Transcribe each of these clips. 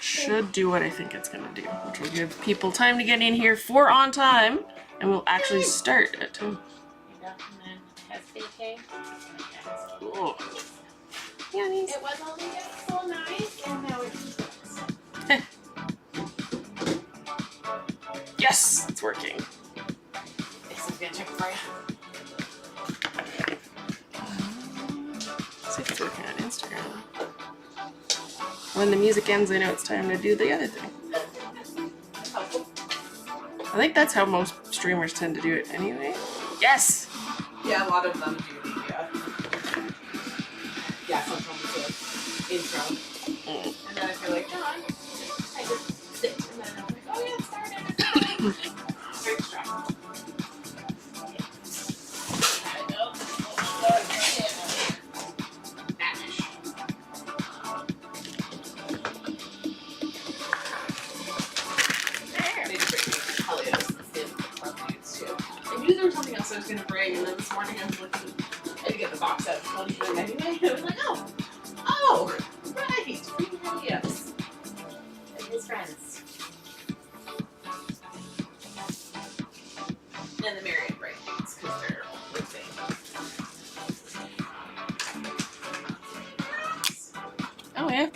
should do what I think it's going to do, which will give people time to get in here for on time, and we'll actually start at 2. Cool. Yummies. It was only so nice, and now it's Yes, it's working. This is gonna check for you. See if it's working on Instagram. When the music ends, I know it's time to do the other thing. I think that's how most streamers tend to do it anyway. Yes! Yeah, a lot of them do the sometimes the intro. And then if you're like, no, I just sit. And then I'm like, oh yeah, it started. Very strong. There was something else I was going to bring, and then this morning I was looking, I had to get the box out of Tony anyway, and I was like, oh, right, free Helios. And his friends. And the Marion Breakings, because they're all the same. Oh yeah.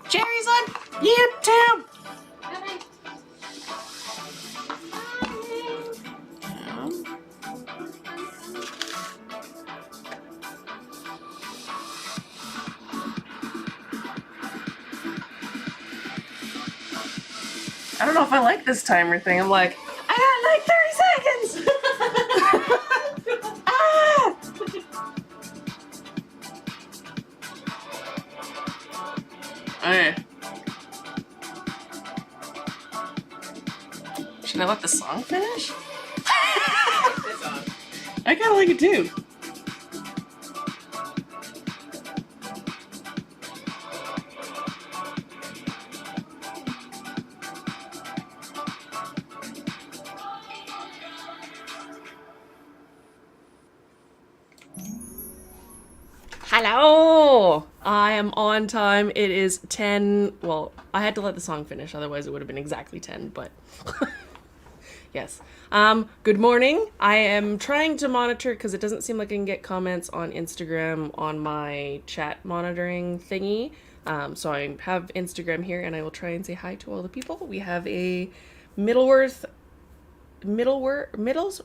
Jerry's on YouTube! I don't know if I like this timer thing. I'm like, I got like 30 seconds! Ah! Okay. Should I let the song finish? I kinda like it too. Hello! I am on time. It is 10. Well, I had to let the song finish, otherwise it would have been exactly 10, but yes. Good morning. I am trying to monitor because it doesn't seem like I can get comments on Instagram on my chat monitoring thingy. So I have Instagram here and I will try and say hi to all the people. We have a Middlesworth Meadows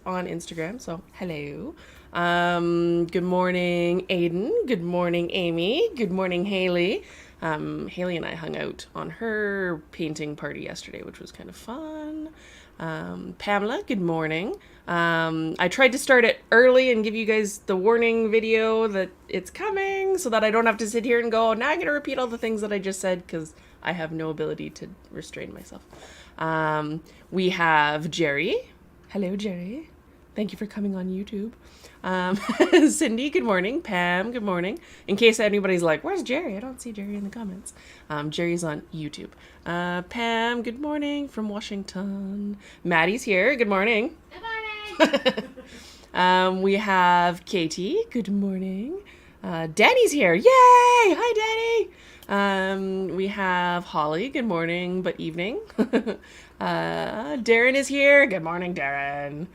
on Instagram, so hello. Good morning, Aiden. Good morning, Amy. Good morning, Haley. Haley and I hung out on her painting party yesterday, which was kind of fun. Pamela, good morning. I tried to start it early and give you guys the warning video that it's coming so that I don't have to sit here and go, now I'm going to repeat all the things that I just said because I have no ability to restrain myself. We have Jerry. Hello, Jerry. Thank you for coming on YouTube. Cindy, good morning. Pam, good morning. In case anybody's like, where's Jerry? I don't see Jerry in the comments. Jerry's on YouTube. Pam, good morning from Washington. Maddie's here. Good morning. Good morning. We have Katie. Good morning. Danny's here. Yay! Hi, Danny. We have Holly. Good morning, but evening. Darren is here. Good morning, Darren.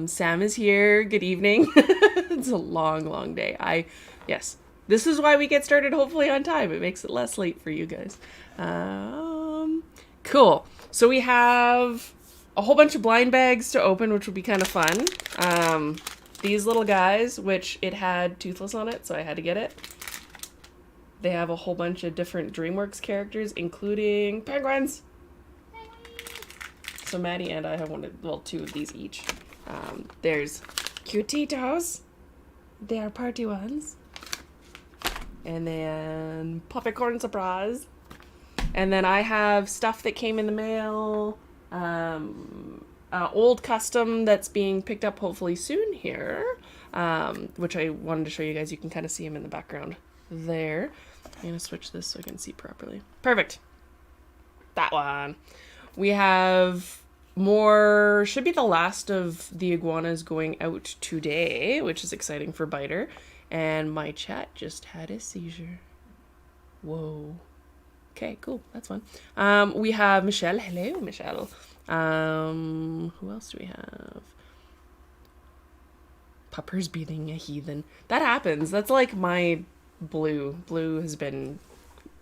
Sam is here. Good evening. It's a long day. Yes, this is why we get started hopefully on time. It makes it less late for you guys. Cool. So we have a whole bunch of blind bags to open, which will be kind of fun. These little guys, which it had Toothless on it, so I had to get it. They have a whole bunch of different DreamWorks characters, including penguins. So Maddie and I have two of these each. There's Cutitos. They are party ones. And then Popcorn Surprise. And then I have stuff that came in the mail. Old custom that's being picked up hopefully soon here. Which I wanted to show you guys. You can kind of see him in the background there. I'm going to switch this so I can see properly. Perfect. That one. We have more, should be the last of the iguanas going out today, which is exciting for Biter. And my chat just had a seizure. Whoa. Okay, cool. That's fun. We have Michelle. Hello, Michelle. Who else do we have? Puppers beating a heathen. That happens. That's like my Blue. Blue has been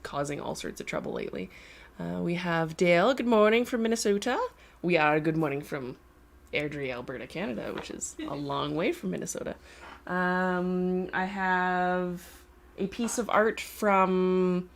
causing all sorts of trouble lately. We have Dale. Good morning from Minnesota. We are good morning from Airdrie, Alberta, Canada, which is a long way from Minnesota. I have a piece of art from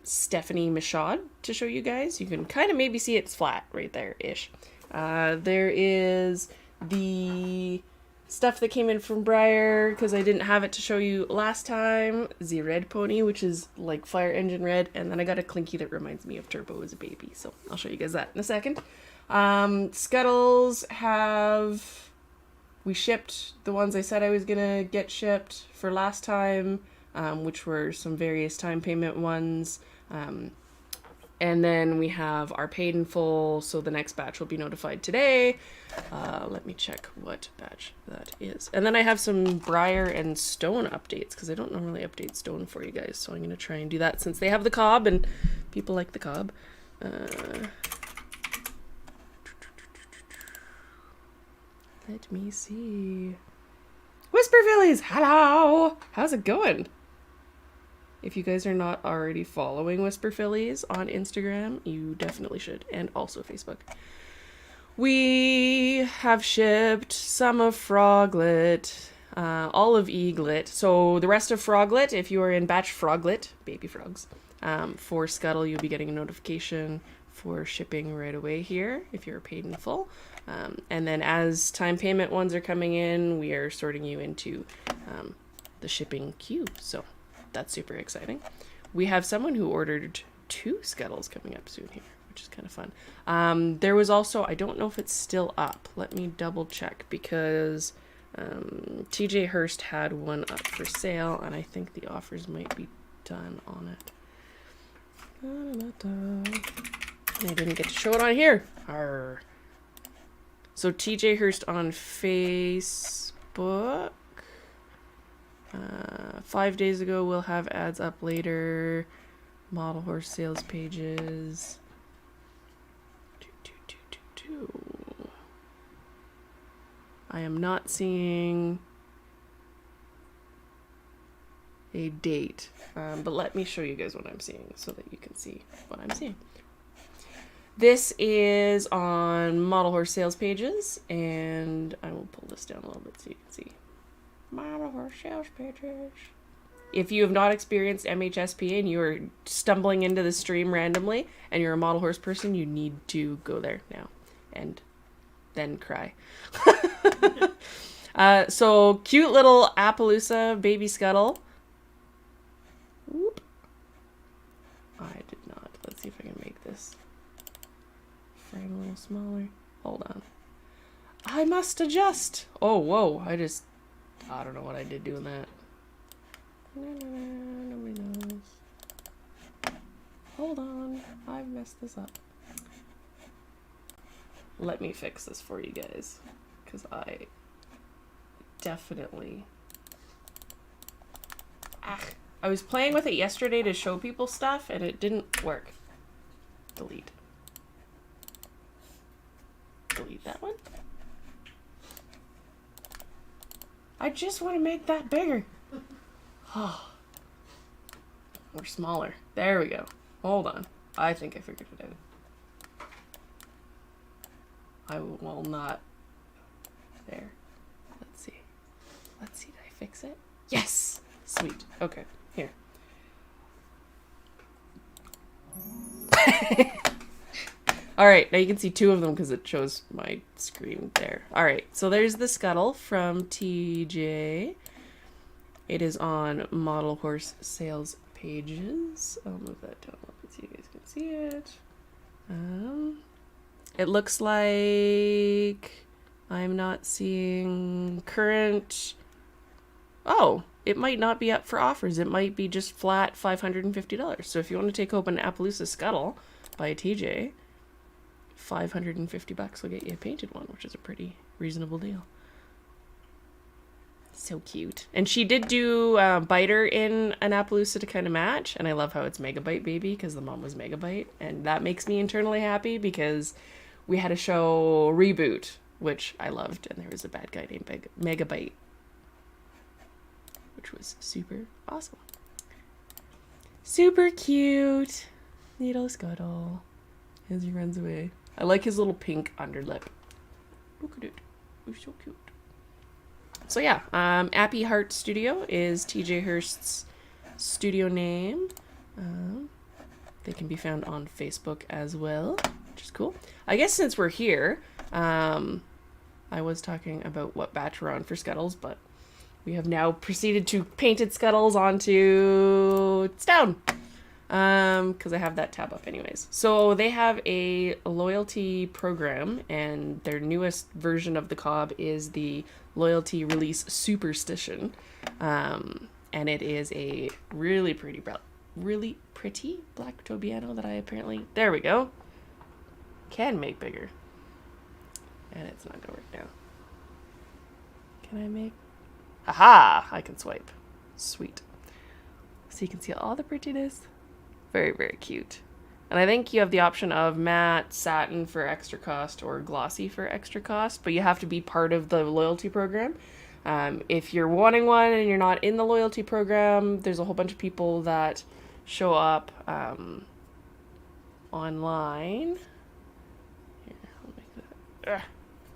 Stephanie Michaud to show you guys. You can kind of maybe see it's flat right there-ish. There is the stuff that came in from Briar, because I didn't have it to show you last time. The red pony, which is like fire engine red, and then I got a Clinky that reminds me of Turbo as a baby, so I'll show you guys that in a second. Scuttles have... We shipped the ones I said I was gonna get shipped for last time, which were some various time payment ones. And then we have our paid in full, so the next batch will be notified today. Let me check what batch that is. And then I have some Briar and Stone updates, because I don't normally update Stone for you guys, so I'm going to try and do that since they have the cob, and people like the cob. Let me see. Whisper Phillies, hello! How's it going? If you guys are not already following Whisper Phillies on Instagram, you definitely should, and also Facebook. We have shipped some of Froglet, all of Eaglet. So the rest of Froglet, if you are in batch Froglet, baby frogs, for Scuttle, you'll be getting a notification for shipping right away here if you're paid in full. And then as time payment ones are coming in, we are sorting you into the shipping queue. So that's super exciting. We have someone who ordered 2 Scuttles coming up soon here, which is kind of fun. There was also, I don't know if it's still up. Let me double check, because TJ Hurst had one up for sale, and I think the offers might be done on it. I didn't get to show it on here. Arr. So TJ Hurst on Facebook. 5 days ago, we'll have ads up later. Model horse sales pages. I am not seeing a date, but let me show you guys what I'm seeing so that you can see what I'm seeing. This is on model horse sales pages, and I will pull this down a little bit so you can see. Model horse sales pages. If you have not experienced MHSP and you are stumbling into the stream randomly and you're a model horse person, you need to go there now and then cry. So cute little Appaloosa baby Scuttle. Whoop. I did not. Let's see if I can make this frame a little smaller. Hold on. I must adjust. Oh, whoa. I don't know what I did doing that. Nobody knows. Hold on. I've messed this up. Let me fix this for you guys, because I definitely... I was playing with it yesterday to show people stuff, and it didn't work. Delete. Delete that one. I just want to make that bigger. Oh. Or smaller. There we go. Hold on. I think I figured it out. I will not. There. Let's see. Let's see. Did I fix it? Yes! Sweet. Okay. Here. Alright, now you can see 2 of them because it shows my screen there. Alright, so there's the Scuttle from TJ. It is on model horse sales pages. I'll move that down a little bit so you guys can see it. It looks like I'm not seeing current... Oh, it might not be up for offers. It might be just flat $550. So if you want to take home an Appaloosa Scuttle by a TJ, $550 will get you a painted one, which is a pretty reasonable deal. So cute. And she did do Biter in an Appaloosa to kind of match. And I love how it's Megabyte Baby because the mom was Megabyte. And that makes me internally happy because we had a show Reboot, which I loved. And there was a bad guy named Megabyte, which was super awesome. Super cute. Little Scuttle as he runs away. I like his little pink underlip. Look at it. It's so cute. So yeah, Appy Heart Studio is TJ Hurst's studio name. They can be found on Facebook as well, which is cool. I guess since we're here, I was talking about what batch we're on for Scuttles, but we have now proceeded to painted Scuttles onto stone. Because I have that tab up anyways. So they have a loyalty program, and their newest version of the cob is the Loyalty Release Superstition. And it is a really pretty black Tobiano that I apparently, there we go, can make bigger. And it's not gonna work now. Can I make, aha, I can swipe. Sweet. So you can see all the prettiness. Very, very cute. And I think you have the option of matte, satin for extra cost, or glossy for extra cost, but you have to be part of the loyalty program. If you're wanting one and you're not in the loyalty program, there's a whole bunch of people that show up online. Here, I'll make that.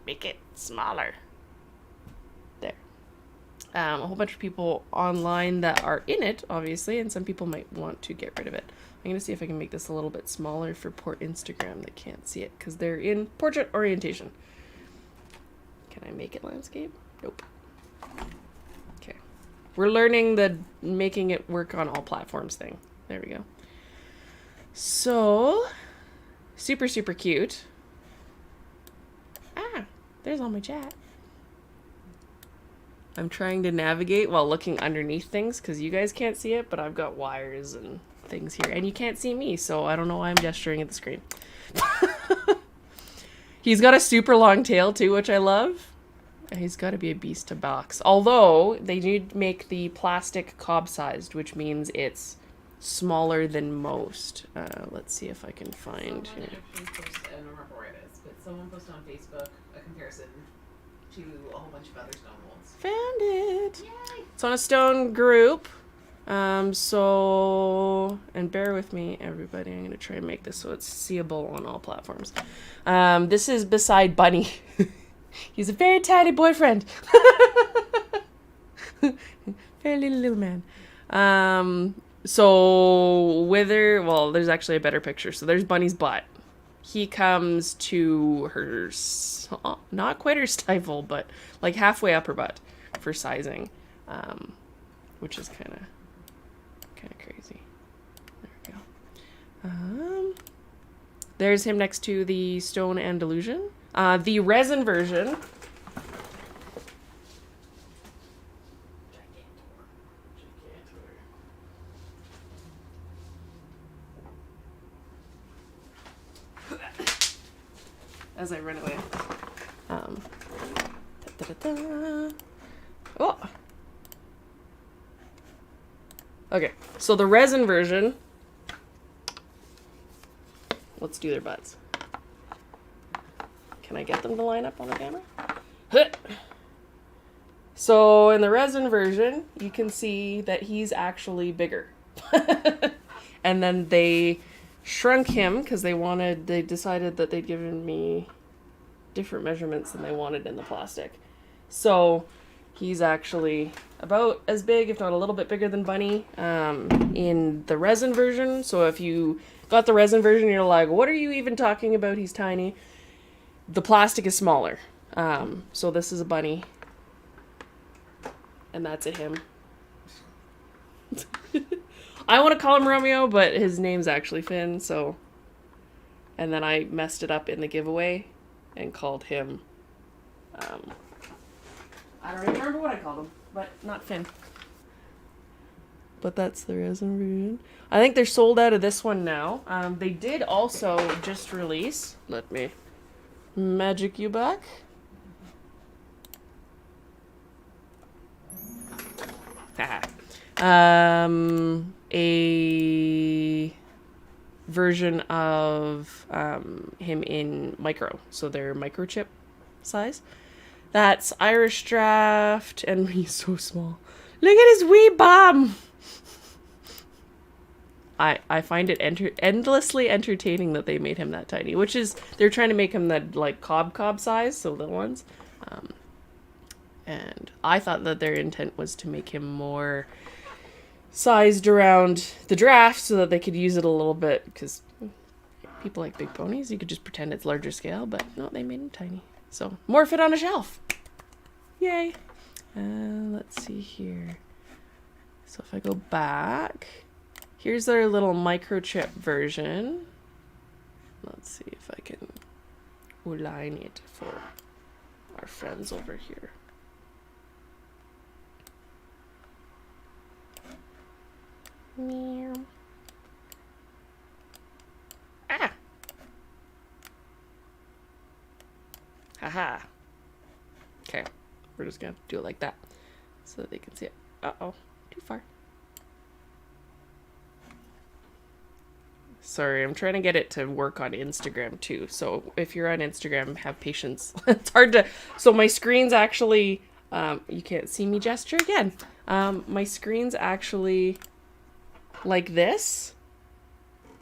Make it smaller. There. A whole bunch of people online that are in it, obviously, and some people might want to get rid of it. I'm going to see if I can make this a little bit smaller for poor Instagram that can't see it, because they're in portrait orientation. Can I make it landscape? Nope. Okay. We're learning the making it work on all platforms thing. There we go. So, super, super cute. Ah, there's all my chat. I'm trying to navigate while looking underneath things because you guys can't see it, but I've got wires and things here, and you can't see me, so I don't know why I'm gesturing at the screen. He's got a super long tail too, which I love. He's got to be a beast to box. Although they did make the plastic cob sized, which means it's smaller than most. Let's see if I can find here. I don't remember where it is, but someone posted on Facebook a comparison to a whole bunch of other stone molds. Found it. Yay! It's on a stone group. So, and bear with me, everybody. I'm going to try and make this so it's seeable on all platforms. This is beside Bunny. He's a very tiny boyfriend. Very little man. So Wither, well, there's actually a better picture. So there's Bunny's butt. He comes to her, not quite her stifle, but like halfway up her butt for sizing, which is kind of crazy. There we go. There's him next to the Stone and Delusion. The resin version. As I run away. Oh. Okay, so the resin version. Let's do their butts. Can I get them to line up on the camera? So in the resin version, you can see that he's actually bigger. And then they shrunk him because they decided that they'd given me different measurements than they wanted in the plastic. So he's actually about as big, if not a little bit bigger than Bunny, in the resin version. So if you got the resin version, you're like, what are you even talking about? He's tiny. The plastic is smaller. So this is a Bunny. And that's a him. I want to call him Romeo, but his name's actually Finn, so... And then I messed it up in the giveaway and called him... I don't even remember what I called him, but not Finn. But that's the resin version. I think they're sold out of this one now. They did also just release... Let me magic you back. a version of him in micro. So they're microchip size. That's Irish Draft, and he's so small. Look at his wee bum! I find it endlessly entertaining that they made him that tiny, which is, they're trying to make him that, like, cob size, so little ones. And I thought that their intent was to make him more sized around the draft so that they could use it a little bit, because people like big ponies, you could just pretend it's larger scale, but no, they made him tiny. So, more fit on a shelf. Yay. Let's see here. So if I go back, here's their little microchip version. Let's see if I can align it for our friends over here. Meow. Ah! Haha. Okay, we're just gonna do it like that so that they can see it. Uh-oh, too far. Sorry, I'm trying to get it to work on Instagram too. So if you're on Instagram, have patience. It's hard to... So my screen's actually... you can't see me gesture again. My screen's actually like this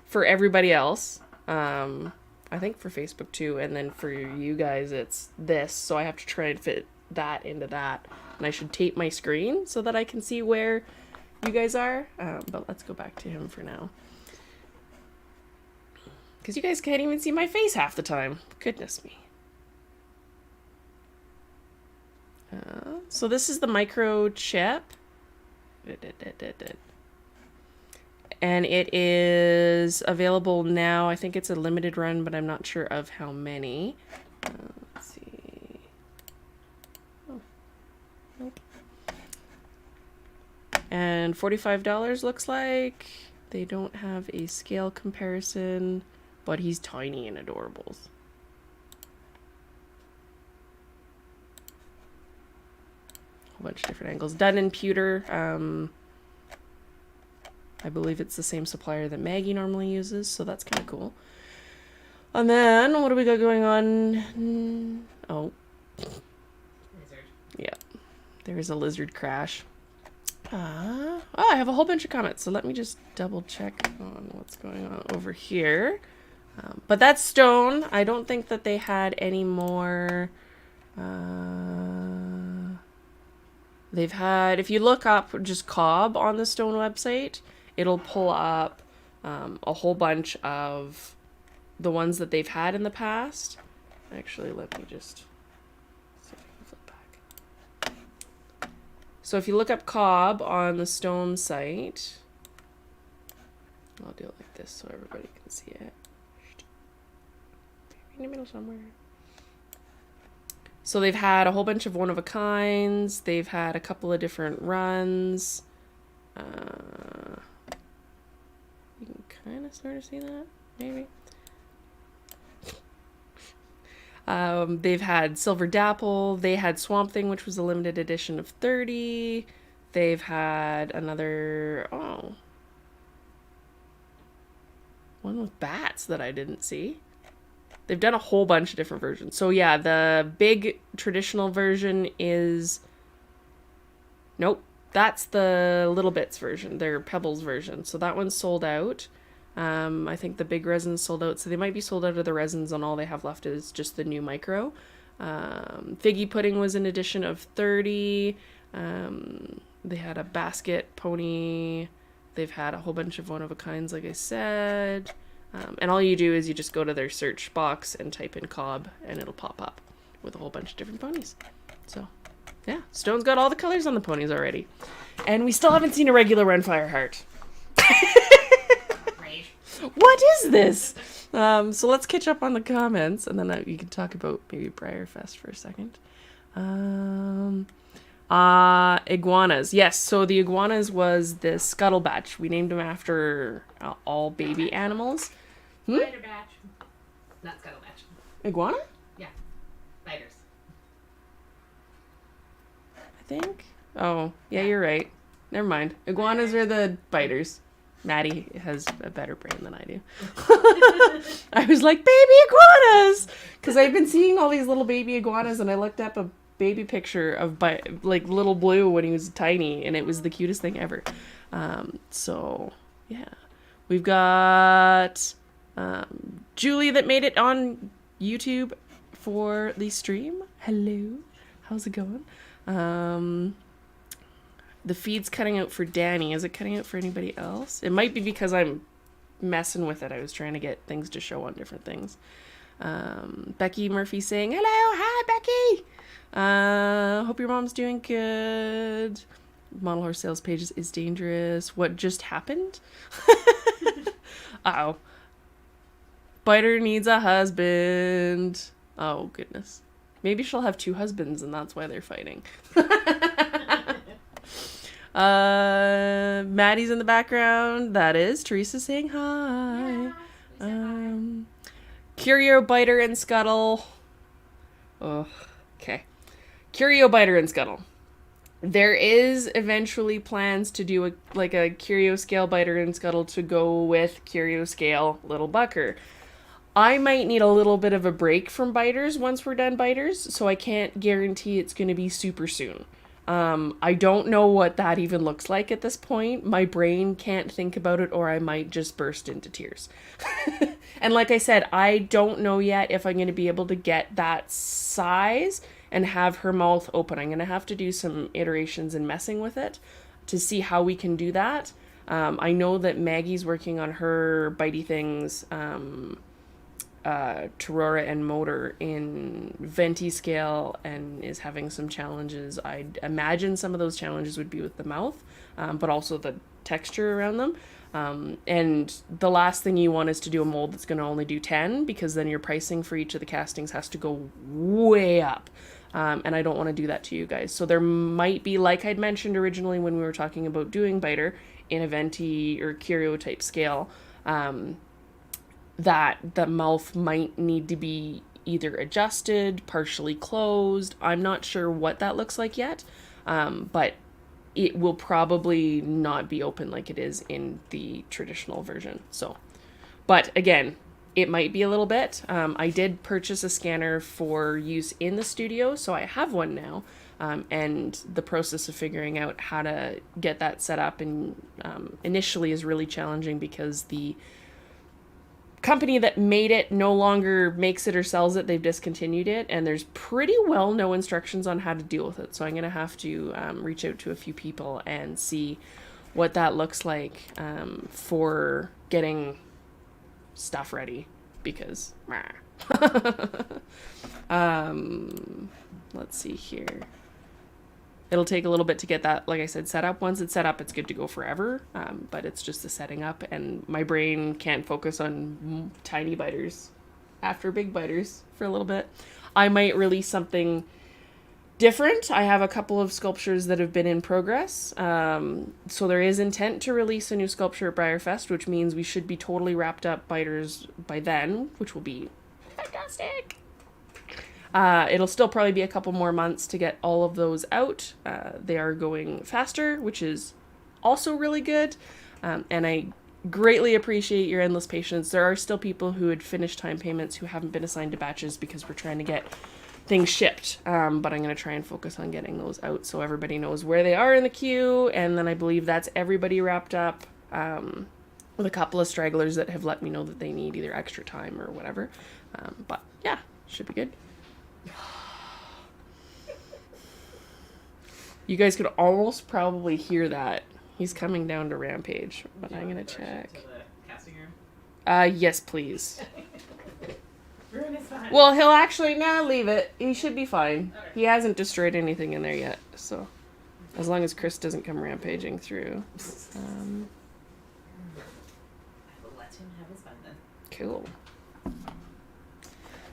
for everybody else. I think for Facebook too. And then for you guys, it's this. So I have to try and fit that into that. And I should tape my screen so that I can see where you guys are. But let's go back to him for now. Because you guys can't even see my face half the time. Goodness me. So this is the microchip. And it is available now. I think it's a limited run, but I'm not sure of how many. Let's see. Oh, nope. And $45 looks like. They don't have a scale comparison. But he's tiny and adorables. A whole bunch of different angles. Done in pewter. I believe it's the same supplier that Maggie normally uses, so that's kind of cool. And then, what do we got going on? Oh. Lizard. Yeah. There's a lizard crash. Oh, I have a whole bunch of comments, so let me just double check on what's going on over here. But that's stone. I don't think that they had any more. They've had, if you look up just cob on the stone website, it'll pull up a whole bunch of the ones that they've had in the past. Actually, let me just see if I can flip back. So if you look up cob on the stone site, I'll do it like this so everybody can see it. In the middle somewhere. So they've had a whole bunch of one-of-a-kinds. They've had a couple of different runs. You can kind of sort of see that, maybe. They've had Silver Dapple. They had Swamp Thing, which was a limited edition of 30. They've had another... Oh. One with bats that I didn't see. They've done a whole bunch of different versions. So yeah, the big traditional version is... Nope. That's the Little Bits version. Their Pebbles version. So that one's sold out. I think the big resin's sold out. So they might be sold out of the resins, and all they have left is just the new micro. Figgy Pudding was an edition of 30. They had a basket pony. They've had a whole bunch of one-of-a-kinds, like I said. And all you do is you just go to their search box and type in cob, and it'll pop up with a whole bunch of different ponies. So, yeah, Stone's got all the colors on the ponies already. And we still haven't seen a regular Runfire Heart. Right. What is this? So let's catch up on the comments, and then you can talk about maybe Briarfest for a second. Iguanas. Yes, so the iguanas was the Scuttle Batch. We named them after all baby animals. Spider batch. Not scuttle batch. Iguana? Yeah. Spiders. I think. Oh, yeah, you're right. Never mind. Iguanas are the biters. Maddie has a better brain than I do. I was like, baby iguanas! Because I've been seeing all these little baby iguanas, and I looked up a baby picture of like little Blue when he was tiny, and it was the cutest thing ever. So, yeah. We've got Julie that made it on YouTube for the stream. Hello. How's it going? The feed's cutting out for Danny. Is it cutting out for anybody else? It might be because I'm messing with it. I was trying to get things to show on different things. Becky Murphy saying, hello, hi, Becky. Hope your mom's doing good. Model horse sales pages is dangerous. What just happened? Uh-oh. Biter needs a husband. Oh, goodness. Maybe she'll have 2 husbands and that's why they're fighting. Maddie's in the background. That is Teresa saying hi. Curio, Biter, and Scuttle. Oh, okay. Curio, Biter, and Scuttle. There is eventually plans to do a Curio Scale Biter and Scuttle to go with Curio Scale Little Bucker. I might need a little bit of a break from biters once we're done biters, so I can't guarantee it's going to be super soon. I don't know what that even looks like at this point. My brain can't think about it, or I might just burst into tears. And like I said, I don't know yet if I'm going to be able to get that size and have her mouth open. I'm going to have to do some iterations and messing with it to see how we can do that. I know that Maggie's working on her bitey things, Torora and Motor in venti scale and is having some challenges. I'd imagine some of those challenges would be with the mouth, but also the texture around them. And the last thing you want is to do a mold that's going to only do 10, because then your pricing for each of the castings has to go way up. And I don't want to do that to you guys. So there might be, like I'd mentioned originally when we were talking about doing biter in a venti or curio type scale, that the mouth might need to be either adjusted, partially closed. I'm not sure what that looks like yet, but it will probably not be open like it is in the traditional version. So, but again, it might be a little bit. I did purchase a scanner for use in the studio, so I have one now, and the process of figuring out how to get that set up and initially is really challenging because the company that made it no longer makes it or sells it. They've discontinued it, and there's pretty well no instructions on how to deal with it. So I'm going to have to reach out to a few people and see what that looks like for getting stuff ready, because let's see here. It'll take a little bit to get that, like I said, set up. Once it's set up, it's good to go forever. But it's just the setting up, and my brain can't focus on tiny biters after big biters for a little bit. I might release something different. I have a couple of sculptures that have been in progress. So there is intent to release a new sculpture at Breyerfest, which means we should be totally wrapped up biters by then, which will be fantastic. It'll still probably be a couple more months to get all of those out. They are going faster, which is also really good. And I greatly appreciate your endless patience. There are still people who had finished time payments who haven't been assigned to batches because we're trying to get things shipped. But I'm going to try and focus on getting those out so everybody knows where they are in the queue. And then I believe that's everybody wrapped up, with a couple of stragglers that have let me know that they need either extra time or whatever. But yeah, should be good. You guys could almost probably hear that. He's coming down to Rampage, but I'm gonna check. To the casting room? Yes, please. Ruin is fine. Well, he'll actually leave it. He should be fine. Okay. He hasn't destroyed anything in there yet, so as long as Chris doesn't come rampaging through. I will let him have his fun then. Cool.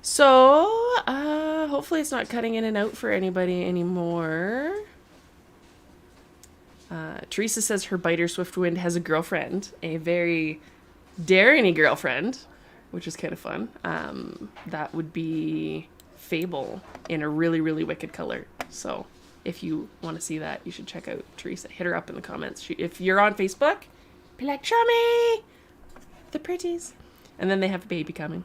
So, hopefully it's not cutting in and out for anybody anymore. Teresa says her biter Swiftwind has a girlfriend, a very daring girlfriend, which is kind of fun. That would be Fable in a really, really wicked color. So, if you want to see that, you should check out Teresa. Hit her up in the comments. If you're on Facebook, be like, show me the pretties. And then they have a baby coming.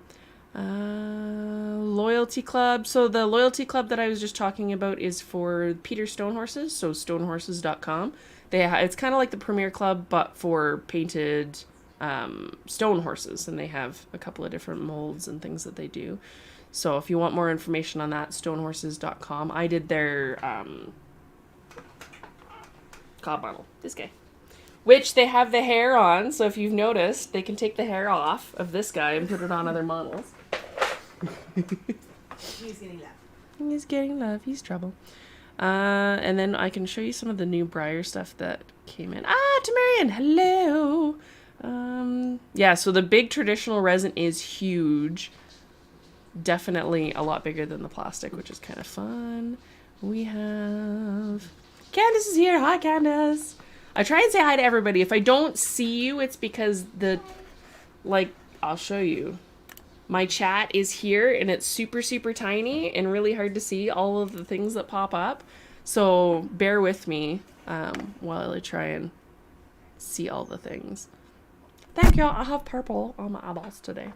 Loyalty club. So the loyalty club that I was just talking about is for Peter Stone Horses. So stonehorses.com. It's kind of like the Premier Club, but for painted stone horses. And they have a couple of different molds and things that they do. So if you want more information on that, stonehorses.com. I did their cob model. This guy. Which they have the hair on. So if you've noticed, they can take the hair off of this guy and put it on other models. He's getting love. He's getting love. He's trouble. And then I can show you some of the new Briar stuff that came in. Tamarian, hello. Yeah, so the big traditional resin is huge. Definitely a lot bigger than the plastic, which is kind of fun. We have... Candace is here. Hi, Candace. I try and say hi to everybody. If I don't see you, it's because I'll show you. My chat is here, and it's super, super tiny and really hard to see all of the things that pop up. So bear with me while I try and see all the things. Thank you. I have purple on my eyeballs today.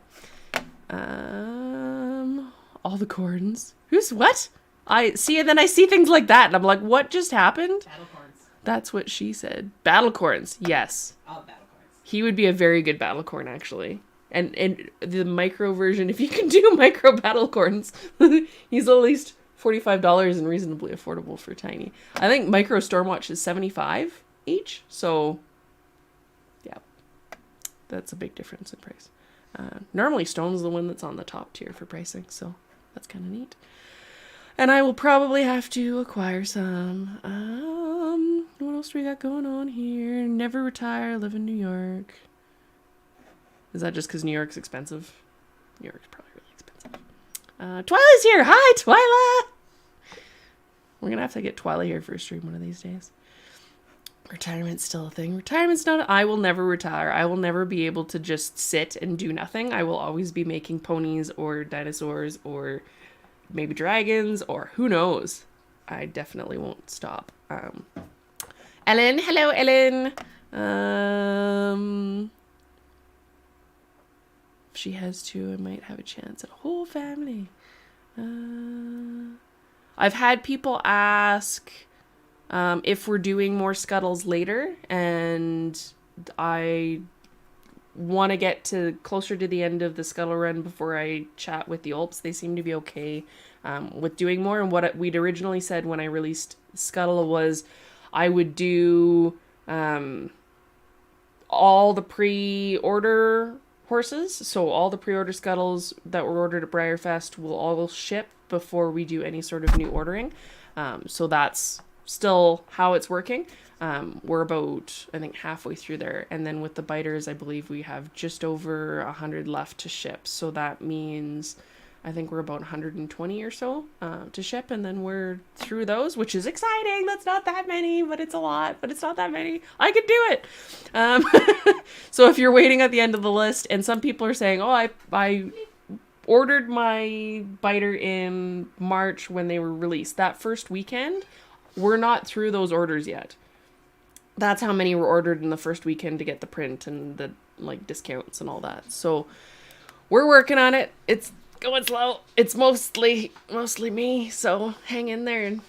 All the corns. Who's what? I see, and then I see things like that, and I'm like, what just happened? Battle corns. That's what she said. Battle corns. Yes. Battle corns. He would be a very good battle corn, actually. And the micro version, if you can do micro battle corns, he's at least $45 and reasonably affordable for tiny. I think micro Stormwatch is $75 each, so yeah, that's a big difference in price. Normally Stone's the one that's on the top tier for pricing, so that's kind of neat. And I will probably have to acquire some. What else do we got going on here? Never retire, live in New York. Is that just because New York's expensive? New York's probably really expensive. Twyla's here. Hi, Twyla. We're going to have to get Twyla here for a stream one of these days. Retirement's still a thing. Retirement's not... I will never retire. I will never be able to just sit and do nothing. I will always be making ponies or dinosaurs or maybe dragons or who knows. I definitely won't stop. Ellen. Hello, Ellen. If she has two, I might have a chance at a whole family. I've had people ask if we're doing more scuttles later, and I want to get to closer to the end of the scuttle run before I chat with the Olps. They seem to be okay with doing more, and what we'd originally said when I released Scuttle was I would do all the pre-order horses, so all the pre-order scuttles that were ordered at Briarfest will all ship before we do any sort of new ordering. So that's still how it's working. We're about, I think, halfway through there. And then with the biters, I believe we have just over 100 left to ship. So that means I think we're about 120 or so to ship. And then we're through those, which is exciting. That's not that many, but it's a lot. But it's not that many. I could do it. So if you're waiting at the end of the list, and some people are saying, oh, I ordered my biter in March when they were released. That first weekend, we're not through those orders yet. That's how many were ordered in the first weekend to get the print and the discounts and all that. So we're working on it. It's going slow. It's mostly me. So hang in there. And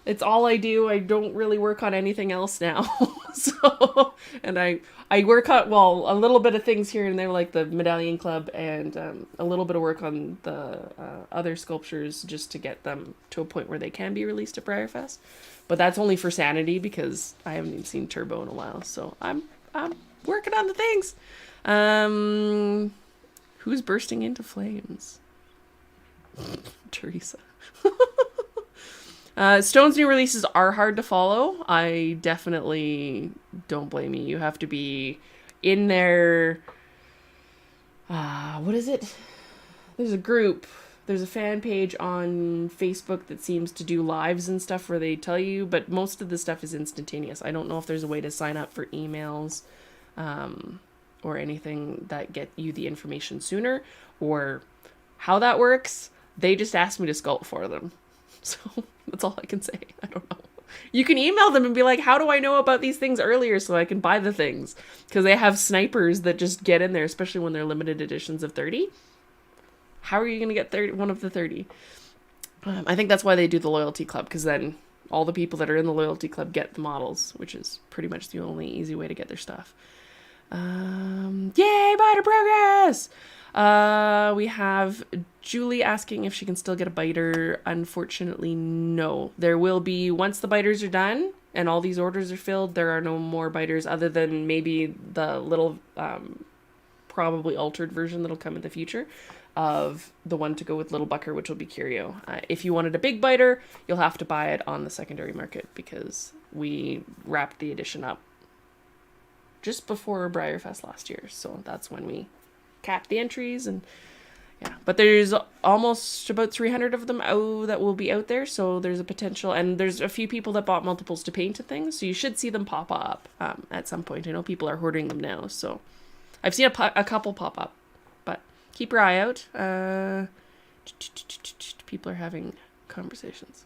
it's all I do. I don't really work on anything else now. So, and I work on, a little bit of things here and there, like the Medallion Club, and a little bit of work on the other sculptures just to get them to a point where they can be released at Briarfest. But that's only for sanity because I haven't even seen Turbo in a while. So I'm working on the things. Who's bursting into flames? Teresa. Stone's new releases are hard to follow. I definitely don't blame you. You have to be in there. What is it? There's a group. There's a fan page on Facebook that seems to do lives and stuff where they tell you, but most of the stuff is instantaneous. I don't know if there's a way to sign up for emails or anything that get you the information sooner or how that works. They just asked me to sculpt for them. So that's all I can say. I don't know. You can email them and be like, how do I know about these things earlier so I can buy the things? Because they have snipers that just get in there, especially when they're limited editions of 30. How are you going to get 30, one of the 30? I think that's why they do the loyalty club, because then all the people that are in the loyalty club get the models, which is pretty much the only easy way to get their stuff. Yay, biter progress! We have Julie asking if she can still get a biter. Unfortunately, no. There will be, once the biters are done and all these orders are filled, there are no more biters other than maybe the little, probably altered version that'll come in the future of the one to go with Little Bucker, which will be Curio. If you wanted a big biter, you'll have to buy it on the secondary market because we wrapped the edition up just before Briarfest last year. So that's when we capped the entries, and yeah, but there's almost about 300 of them that will be out there, so there's a potential, and there's a few people that bought multiples to paint and things, so you should see them pop up at some point. I know people are hoarding them now, so I've seen a couple pop up, but keep your eye out. People are having conversations.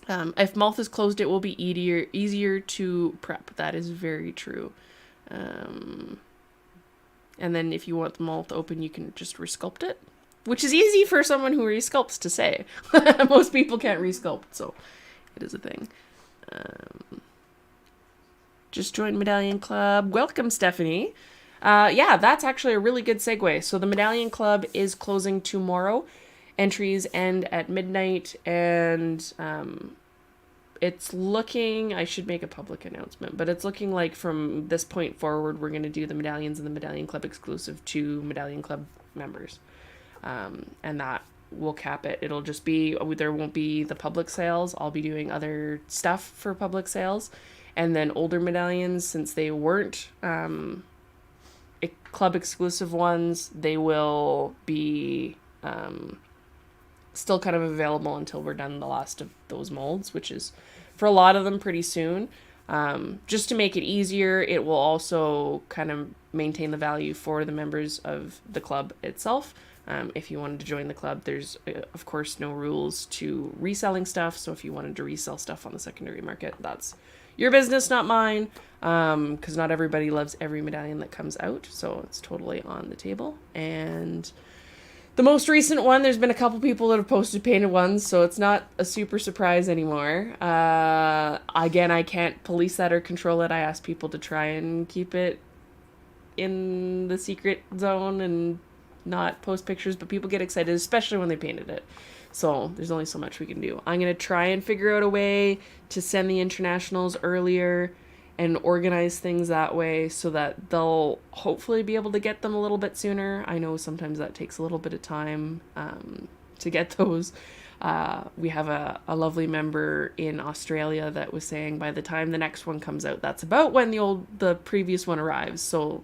If Malth is closed, it will be easier to prep. That is very true. And then if you want the Malth open, you can just resculpt it, which is easy for someone who resculpts to say. Most people can't resculpt, so it is a thing. Just joined Medallion Club. Welcome, Stephanie. Yeah, that's actually a really good segue. So the Medallion Club is closing tomorrow. Entries end at midnight, and it's looking, I should make a public announcement, but it's looking like from this point forward, we're going to do the medallions and the Medallion Club exclusive to Medallion Club members. And that will cap it. It'll just be, there won't be the public sales. I'll be doing other stuff for public sales. And then older medallions, since they weren't club exclusive ones, they will be still kind of available until we're done the last of those molds, which is for a lot of them pretty soon. Just to make it easier, it will also kind of maintain the value for the members of the club itself. If you wanted to join the club, there's of course no rules to reselling stuff, so if you wanted to resell stuff on the secondary market, that's your business, not mine, because not everybody loves every medallion that comes out, so it's totally on the table. And the most recent one, there's been a couple people that have posted painted ones, so it's not a super surprise anymore. Again, I can't police that or control it. I ask people to try and keep it in the secret zone and not post pictures, but people get excited, especially when they painted it. So there's only so much we can do. I'm going to try and figure out a way to send the internationals earlier and organize things that way so that they'll hopefully be able to get them a little bit sooner. I know sometimes that takes a little bit of time to get those. We have a lovely member in Australia that was saying by the time the next one comes out, that's about when the previous one arrives. So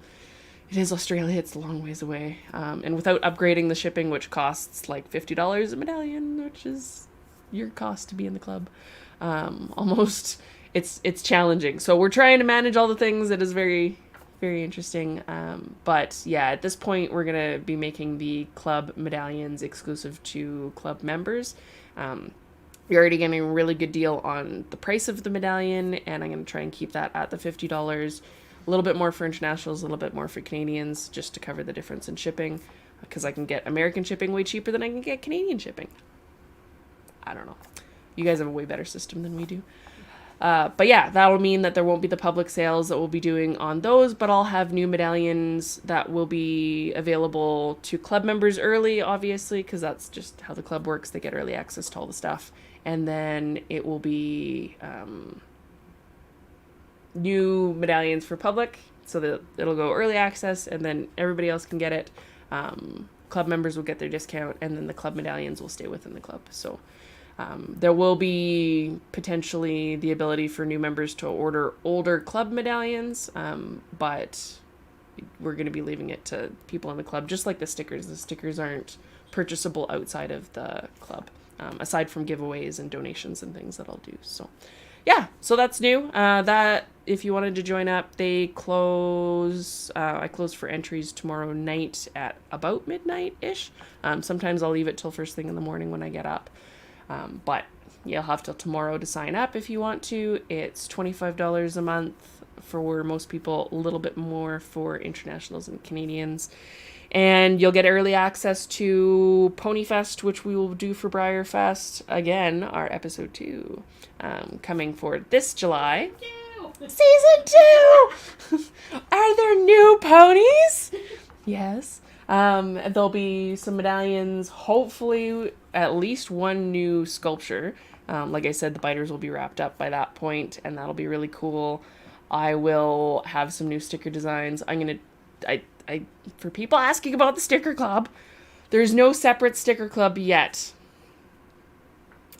it is Australia, it's a long ways away. And without upgrading the shipping, which costs like $50 a medallion, which is your cost to be in the club, almost. It's challenging. So we're trying to manage all the things. It is very, very interesting. But yeah, at this point, we're going to be making the club medallions exclusive to club members. You're already getting a really good deal on the price of the medallion, and I'm going to try and keep that at the $50. A little bit more for internationals, a little bit more for Canadians, just to cover the difference in shipping, because I can get American shipping way cheaper than I can get Canadian shipping. I don't know. You guys have a way better system than we do. But yeah, that'll mean that there won't be the public sales that we'll be doing on those, but I'll have new medallions that will be available to club members early, obviously, because that's just how the club works. They get early access to all the stuff. And then it will be new medallions for public, so that it'll go early access, and then everybody else can get it. Club members will get their discount, and then the club medallions will stay within the club. So there will be potentially the ability for new members to order older club medallions, but we're going to be leaving it to people in the club, just like the stickers. The stickers aren't purchasable outside of the club, aside from giveaways and donations and things that I'll do. So yeah, so that's new. That, if you wanted to join up, they close, I close for entries tomorrow night at about midnight-ish. Sometimes I'll leave it till first thing in the morning when I get up. But You'll have till tomorrow to sign up if you want to. It's $25 a month for most people, a little bit more for internationals and Canadians. And you'll get early access to Ponyfest, which we will do for Briarfest. Again, our episode 2, coming for this July. Season 2! Are there new ponies? Yes. There'll be some medallions, hopefully at least one new sculpture. Like I said, the biters will be wrapped up by that point, and that'll be really cool. I will have some new sticker designs. For people asking about the sticker club, there's no separate sticker club yet.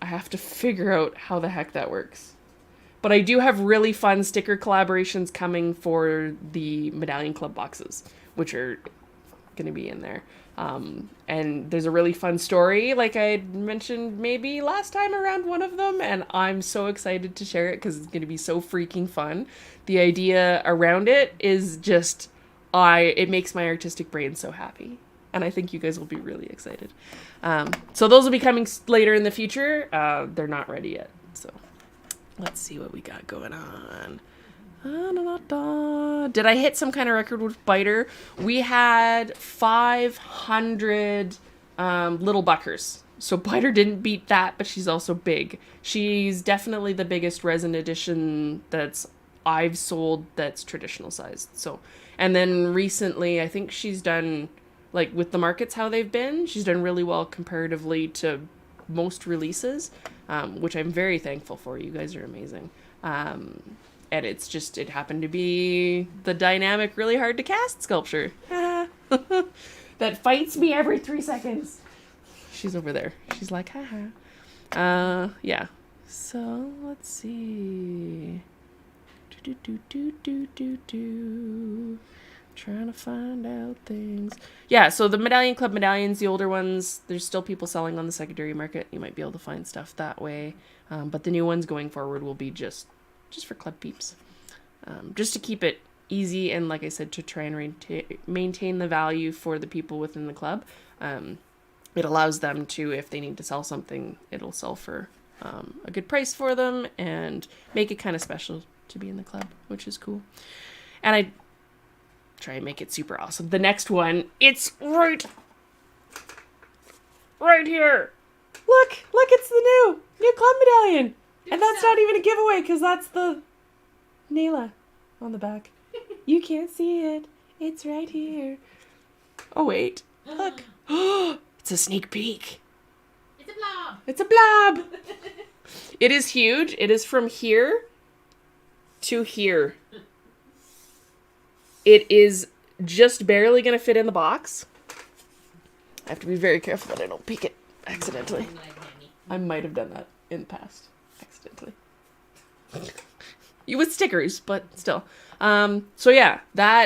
I have to figure out how the heck that works. But I do have really fun sticker collaborations coming for the Medallion Club boxes, which are going to be in there. And there's a really fun story, like I mentioned maybe last time around one of them, and I'm so excited to share it because it's going to be so freaking fun. The idea around it is just, it makes my artistic brain so happy. And I think you guys will be really excited. So those will be coming later in the future. They're not ready yet, so let's see what we got going on. Did I hit some kind of record with Biter? We had 500 little buckers. So Biter didn't beat that, but she's also big. She's definitely the biggest resin edition that's I've sold that's traditional sized. So, and then recently, I think she's done, like with the markets how they've been, she's done really well comparatively to most releases, which I'm very thankful for. You guys are amazing. And it's just, it happened to be the dynamic, really hard to cast sculpture. That fights me every 3 seconds. She's over there. She's like, haha. Yeah. So, let's see. Trying to find out things. Yeah, so the Medallion Club medallions, the older ones, there's still people selling on the secondary market. You might be able to find stuff that way. But the new ones going forward will be just for club peeps. Just to keep it easy and, like I said, to try and maintain the value for the people within the club. It allows them to, if they need to sell something, it'll sell for a good price for them and make it kind of special to be in the club, which is cool. And I try and make it super awesome. The next one, it's right here. Look, it's the new club medallion. And that's not even a giveaway because that's the Nayla on the back. You can't see it. It's right here. Oh, wait. Look. It's a sneak peek. It's a blob. It's a blob. It is huge. It is from here to here. It is just barely going to fit in the box. I have to be very careful that I don't peek it accidentally. I might have done that in the past. Accidentally. You with stickers, but still. So yeah,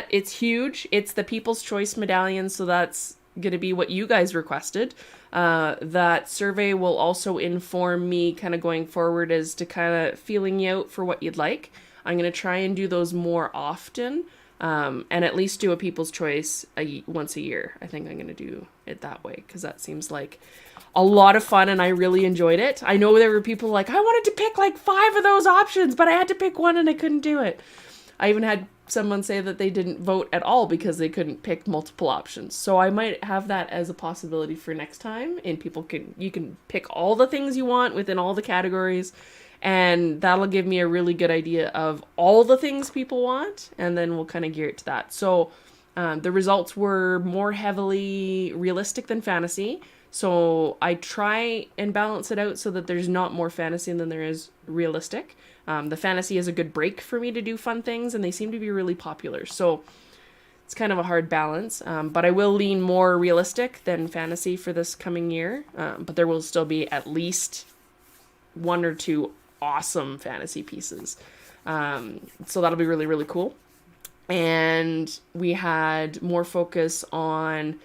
it's huge. It's the People's Choice medallion, so that's going to be what you guys requested. That survey will also inform me kind of going forward as to kind of feeling you out for what you'd like. I'm going to try and do those more often, and at least do a People's Choice once a year. I think I'm going to do it that way because that seems like a lot of fun and I really enjoyed it. I know there were people like, I wanted to pick like 5 of those options, but I had to pick one and I couldn't do it. I even had someone say that they didn't vote at all because they couldn't pick multiple options. So I might have that as a possibility for next time, and you can pick all the things you want within all the categories, and that'll give me a really good idea of all the things people want, and then we'll kind of gear it to that. So the results were more heavily realistic than fantasy. So I try and balance it out so that there's not more fantasy than there is realistic. The fantasy is a good break for me to do fun things, and they seem to be really popular. So it's kind of a hard balance. But I will lean more realistic than fantasy for this coming year. But there will still be at least 1 or 2 awesome fantasy pieces. So that'll be really, really cool. And we had more focus on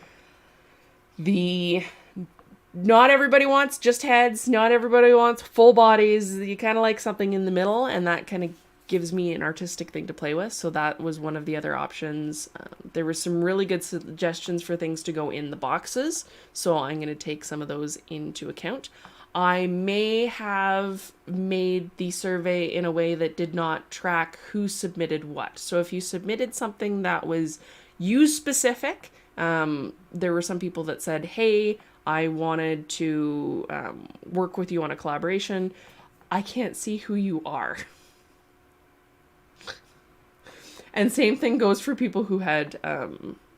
not everybody wants just heads, not everybody wants full bodies. You kind of like something in the middle, and that kind of gives me an artistic thing to play with. So that was one of the other options. There were some really good suggestions for things to go in the boxes, so I'm going to take some of those into account. I may have made the survey in a way that did not track who submitted what. So if you submitted something that was you specific, there were some people that said, hey, I wanted to work with you on a collaboration. I can't see who you are. And same thing goes for people who had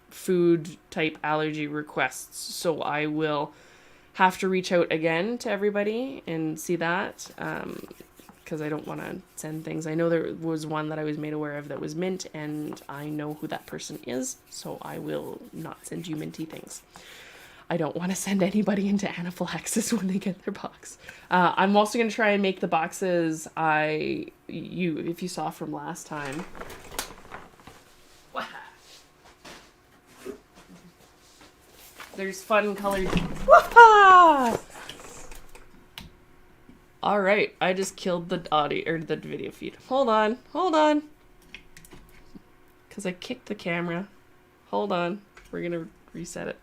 food type allergy requests. So I will have to reach out again to everybody and see that, because I don't want to send things. I know there was one that I was made aware of that was mint, and I know who that person is, so I will not send you minty things. I don't want to send anybody into anaphylaxis when they get their box. I'm also going to try and make the boxes if you saw from last time. There's fun colored. Whoop-ha! All right, I just killed the audio or the video feed. Hold on. Because I kicked the camera. Hold on. We're gonna reset it.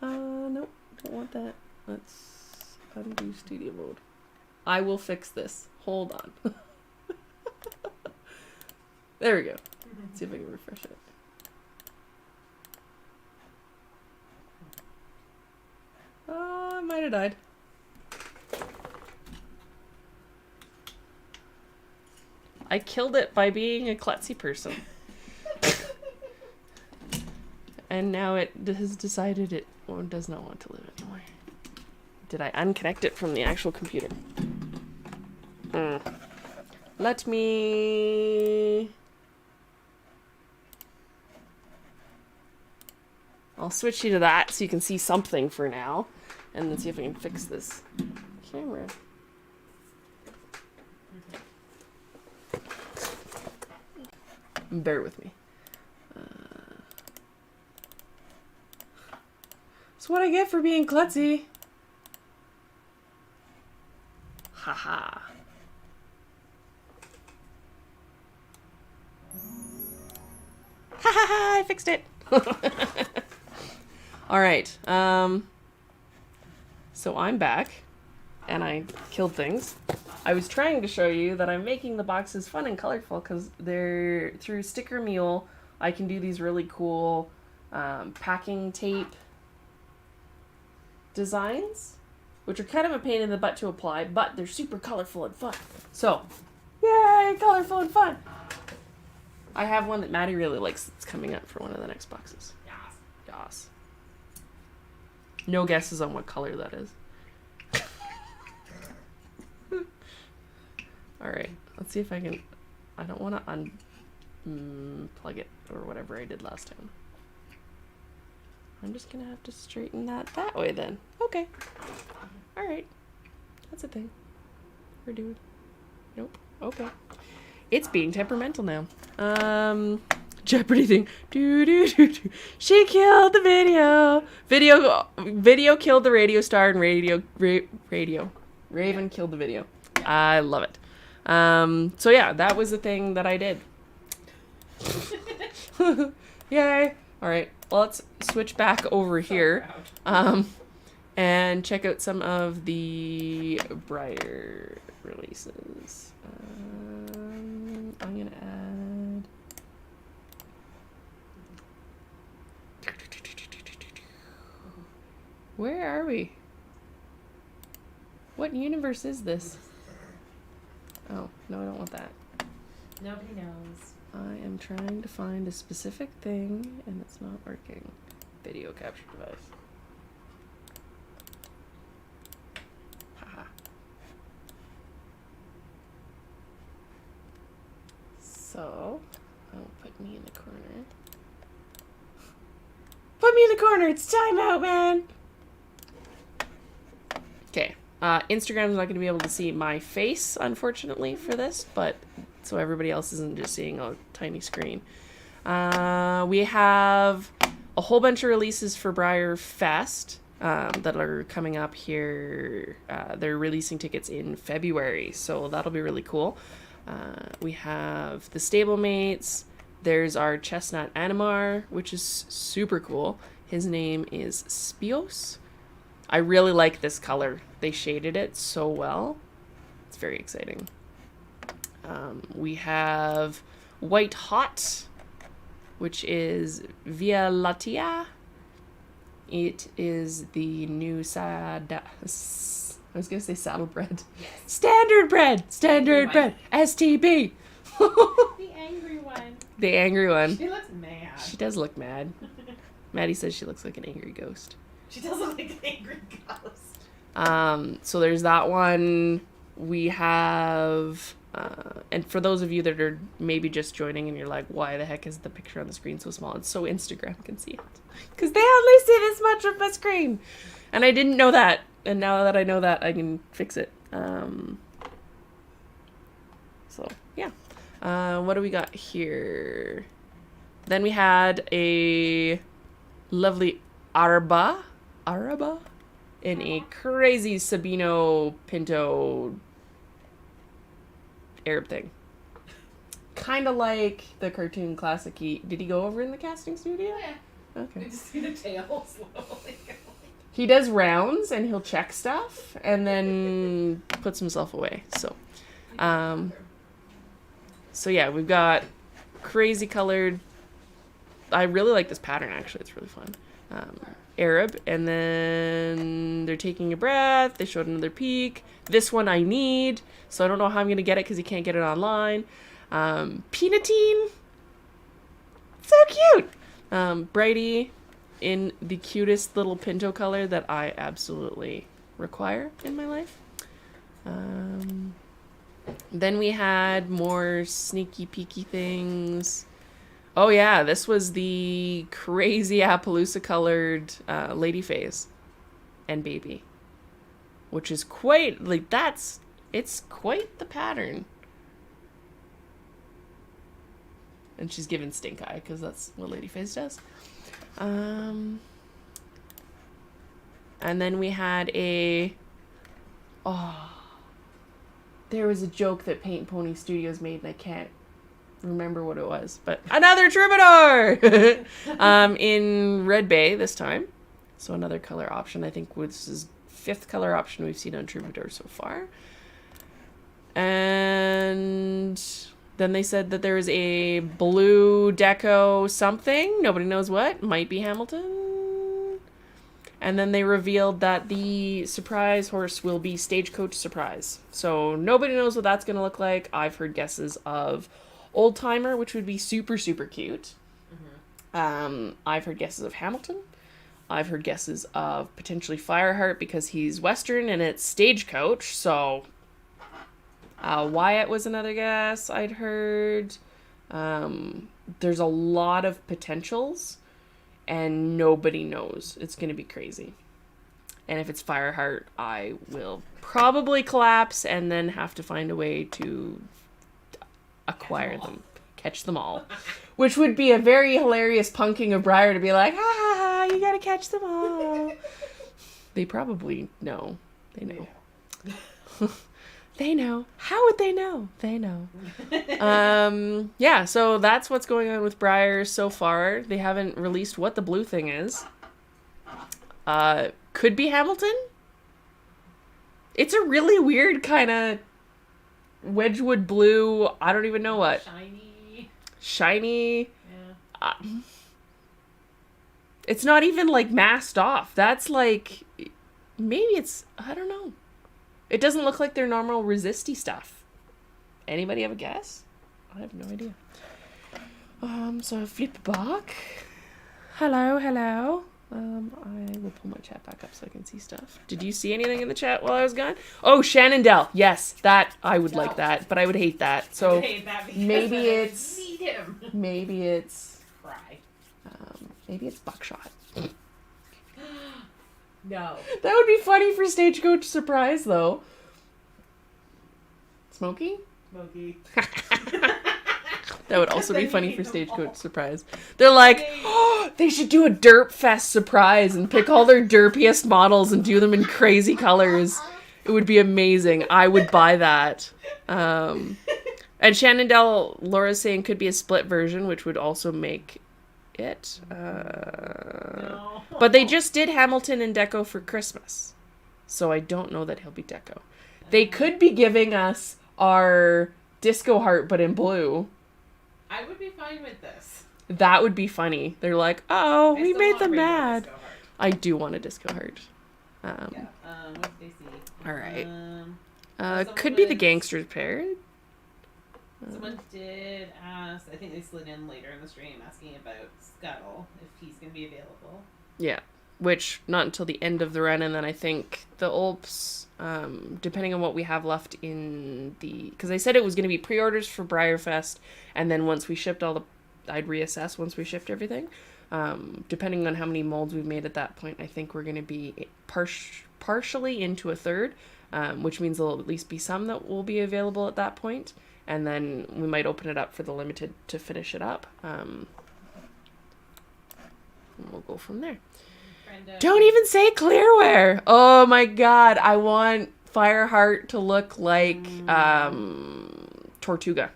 Nope, don't want that. Let's undo studio mode. I will fix this. Hold on. There we go. Let's see if I can refresh it. I might have died. I killed it by being a klutzy person. And now it has decided it does not want to live anymore. Did I unconnect it from the actual computer? Let me... I'll switch you to that so you can see something for now. And then see if I can fix this camera. Bear with me. That's what I get for being klutzy. Haha. Ha ha ha! I fixed it. All right. So I'm back, and I killed things. I was trying to show you that I'm making the boxes fun and colorful because they're through Sticker Mule. I can do these really cool packing tape designs, which are kind of a pain in the butt to apply, but they're super colorful and fun. So, yay, colorful and fun. I have one that Maddie really likes that's coming up for one of the next boxes. Yas. No guesses on what color that is. Alright, let's see if I can... I don't want to unplug it or whatever I did last time. I'm just going to have to straighten that way then. Okay. Alright. That's a thing. We're doing. Nope. Okay. It's being temperamental now. Jeopardy thing. Do. She killed the video. Video killed the radio star, and Raven killed the video. I love it. So yeah, that was the thing that I did. Yay. All right. Well, let's switch back over here. And check out some of the Briar releases. I'm gonna add. Where are we? What universe is this? Oh, no, I don't want that. Nobody knows. I am trying to find a specific thing, and it's not working. Video capture device. Haha. So, I'll put me in the corner. Put me in the corner! It's time out, man! Okay. Instagram's not going to be able to see my face, unfortunately, for this, but so everybody else isn't just seeing a tiny screen. We have a whole bunch of releases for Briar Fest that are coming up here. They're releasing tickets in February, so that'll be really cool. We have the Stablemates. There's our Chestnut Animar, which is super cool. His name is Spios. I really like this color. They shaded it so well. It's very exciting. We have White Hot, which is Via Latia. It is the new I was going to say saddle bread. Yes. Standard bread. STB. The angry one. The angry one. She looks mad. She does look mad. Maddie says she looks like an angry ghost. She does look like an angry ghost. So there's that one. We have, and for those of you that are maybe just joining and you're like, why the heck is the picture on the screen so small? It's so Instagram can see it. Because they only see this much of my screen. And I didn't know that. And now that I know that, I can fix it. So, yeah. What do we got here? Then we had a lovely Araba in a crazy Sabino Pinto Arab thing. Kind of like the cartoon classic. Did he go over in the casting studio? Yeah. Okay. I just see the tail slowly going. He does rounds and he'll check stuff and then puts himself away. So yeah, we've got crazy colored. I really like this pattern, actually. It's really fun. Arab. And then they're taking a breath. They showed another peek. This one I need. So I don't know how I'm going to get it because you can't get it online. Peanutine. So cute. Brighty in the cutest little pinto color that I absolutely require in my life. Then we had more sneaky peeky things. Oh yeah, this was the crazy Appaloosa colored lady phase and baby, which is quite like it's quite the pattern. And she's given stink eye because that's what lady phase does. And then we had there was a joke that Paint Pony Studios made and I can't remember what it was, but another Troubadour in Red Bay this time. So another color option. I think this is 5th color option we've seen on Troubadour so far. And then they said that there is a blue deco something. Nobody knows what. Might be Hamilton. And then they revealed that the surprise horse will be Stagecoach Surprise. So nobody knows what that's going to look like. I've heard guesses of Old Timer, which would be super, super cute. Mm-hmm. I've heard guesses of Hamilton. I've heard guesses of potentially Fireheart because he's Western and it's Stagecoach. So Wyatt was another guess I'd heard. There's a lot of potentials and nobody knows. It's going to be crazy. And if it's Fireheart, I will probably collapse and then have to find a way to acquire them. Catch them all. Which would be a very hilarious punking of Briar to be like, ha ha ha, you gotta catch them all. They probably know. They know. They know. How would they know? They know. Yeah, so that's what's going on with Briar so far. They haven't released what the blue thing is. Could be Hamilton. It's a really weird kind of Wedgwood blue. I don't even know what. Shiny. Yeah. It's not even like masked off. That's like, maybe it's, I don't know. It doesn't look like their normal resisty stuff. Anybody have a guess? I have no idea. So flip back. Hello. I will pull my chat back up so I can see stuff. Did you see anything in the chat while I was gone? Oh, Shannondale. Yes, that I would like that, but I would hate that. So maybe it's maybe it's Buckshot. No. That would be funny for Stagecoach Surprise, though. Smokey? That would also be funny for Stagecoach Surprise. They're like, oh, they should do a Derp Fest surprise and pick all their derpiest models and do them in crazy colors. It would be amazing. I would buy that. And Shannondale, Laura's saying, could be a split version, which would also make it. No. But But they just did Hamilton and Deco for Christmas. So I don't know that he'll be Deco. They could be giving us our Disco Heart, but in blue. I would be fine with this. That would be funny. They're like, oh, we made them mad. Disco Heart. I do want a Disco Heart. What did they see? All right. Could be the Gangsters pair. Someone did ask, I think they slid in later in the stream, asking about Scuttle, if he's going to be available. Yeah, which not until the end of the run, and then I think the Ulps, depending on what we have left in the... Because they said it was going to be pre-orders for Breyerfest, and then once we shipped all the... I'd reassess once we shipped everything. Depending on how many molds we've made at that point, I think we're going to be partially into a third, which means there'll at least be some that will be available at that point. And then we might open it up for the limited to finish it up. And we'll go from there. Brenda. Don't even say clearware. Oh my god, I want Fireheart to look like Tortuga.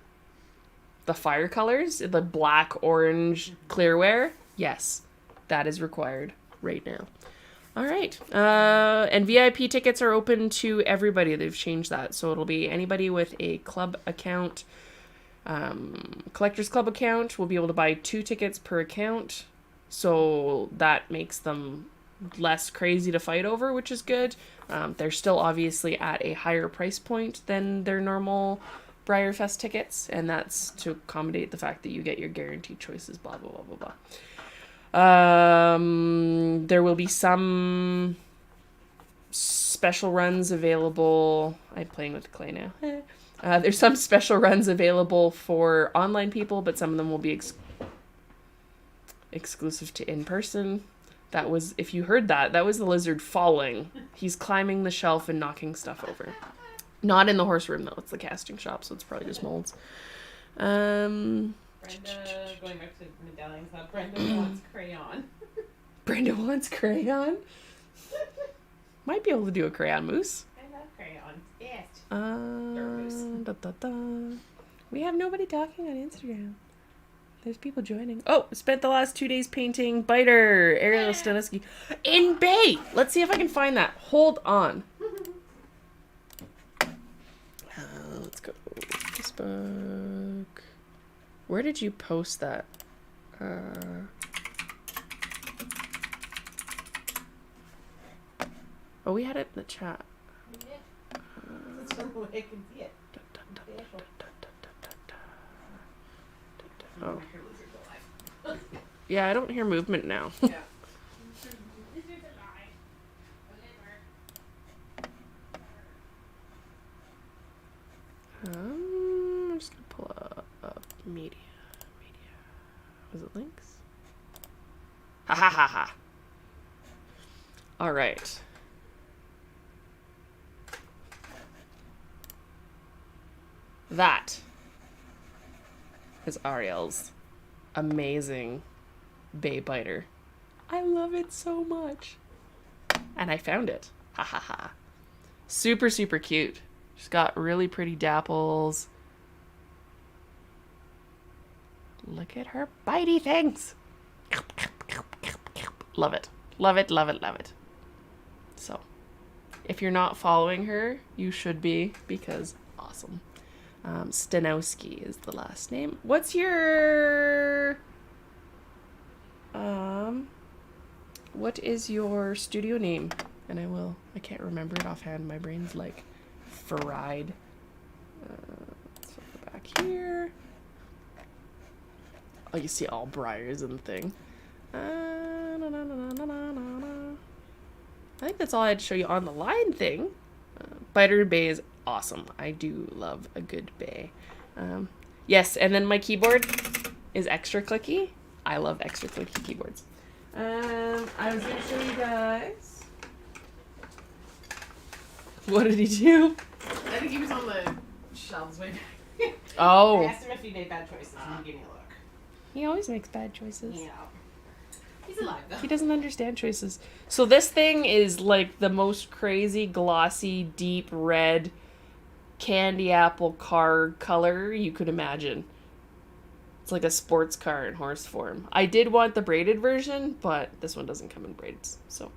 The fire colors, the black, orange clearware. Yes, that is required right now. All right. And VIP tickets are open to everybody. They've changed that. So it'll be anybody with a club account, collector's club account will be able to buy 2 tickets per account. So that makes them less crazy to fight over, which is good. They're still obviously at a higher price point than their normal Breyerfest tickets. And that's to accommodate the fact that you get your guaranteed choices, blah, blah, blah, blah, blah. There will be some special runs available. I'm playing with the clay now. There's some special runs available for online people, but some of them will be exclusive to in-person. That was, if you heard that, that was the lizard falling. He's climbing the shelf and knocking stuff over. Not in the horse room, though. It's the casting shop, so it's probably just molds. Brenda, going back to Medallion Club, Brenda wants crayon. Brenda wants crayon? Might be able to do a crayon moose. I love crayon. Yes. We have nobody talking on Instagram. There's people joining. Oh, spent the last 2 days painting Biter, Ariel Staniski. In Bay! Let's see if I can find that. Hold on. Let's go. Facebook. Where did you post that? Oh, we had it in the chat. That's the only way I can see it. Oh. Yeah, I don't hear movement now. Yeah. I'm just gonna pull up media. Was it links? Ha ha ha ha. All right. That is Ariel's amazing Bay Biter. I love it so much. And I found it. Ha ha ha. Super, super cute. She's got really pretty dapples. Look at her bitey things. Love it. Love it, love it, love it. So, if you're not following her, you should be, because awesome. Stanowski is the last name. What's your... what is your studio name? And I can't remember it offhand. My brain's like fried. Let's go back here. Oh, you see all briars in the thing. I think that's all I had to show you on the line thing. Biter Bay is awesome. I do love a good bay. Yes, and then my keyboard is extra clicky. I love extra clicky keyboards. I was going to show you guys. What did he do? I think he was on the shelves way back. Oh. I asked him if he made bad choices and he gave me a look. He always makes bad choices. Yeah. He's alive though. He doesn't understand choices. So this thing is like the most crazy, glossy, deep red candy apple car color you could imagine. It's like a sports car in horse form. I did want the braided version, but this one doesn't come in braids. So,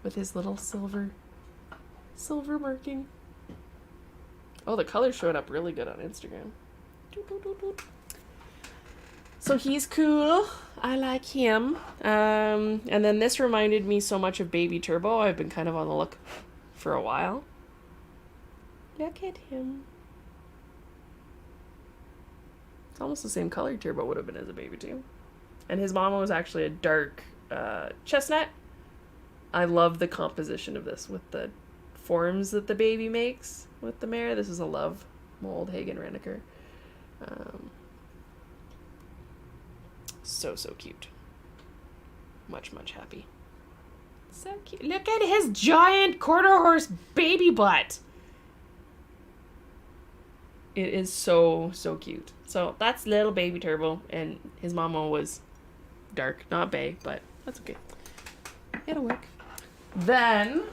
with his little silver marking. Oh, the color's showing up really good on Instagram. So he's cool. I like him. And then this reminded me so much of Baby Turbo. I've been kind of on the look for a while. Look at him. It's almost the same color Turbo would have been as a baby too. And his mama was actually a dark chestnut. I love the composition of this with the forms that the baby makes with the mare. This is a love mold Hagen Renneker. So cute. Much happy. So cute. Look at his giant quarter horse baby butt. It is so cute. So that's little Baby Turbo, and his mama was dark, not bay, but that's okay. It'll work. Then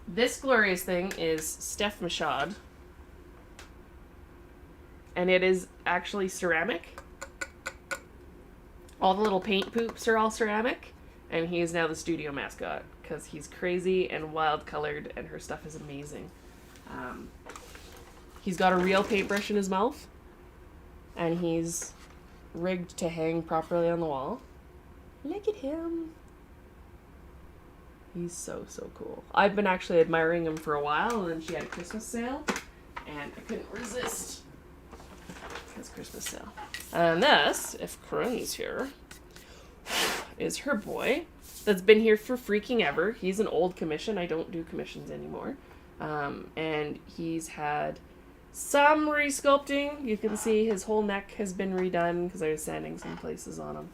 this glorious thing is Steph Machad. And it is actually ceramic. All the little paint poops are all ceramic. And he is now the studio mascot because he's crazy and wild colored and her stuff is amazing. He's got a real paintbrush in his mouth. And he's rigged to hang properly on the wall. Look at him. He's so cool. I've been actually admiring him for a while, and then she had a Christmas sale. And I couldn't resist. It's Christmas sale. And this, if Corinne's here, is her boy that's been here for freaking ever. He's an old commission. I don't do commissions anymore. And he's had some resculpting. You can see his whole neck has been redone because I was sanding some places on him.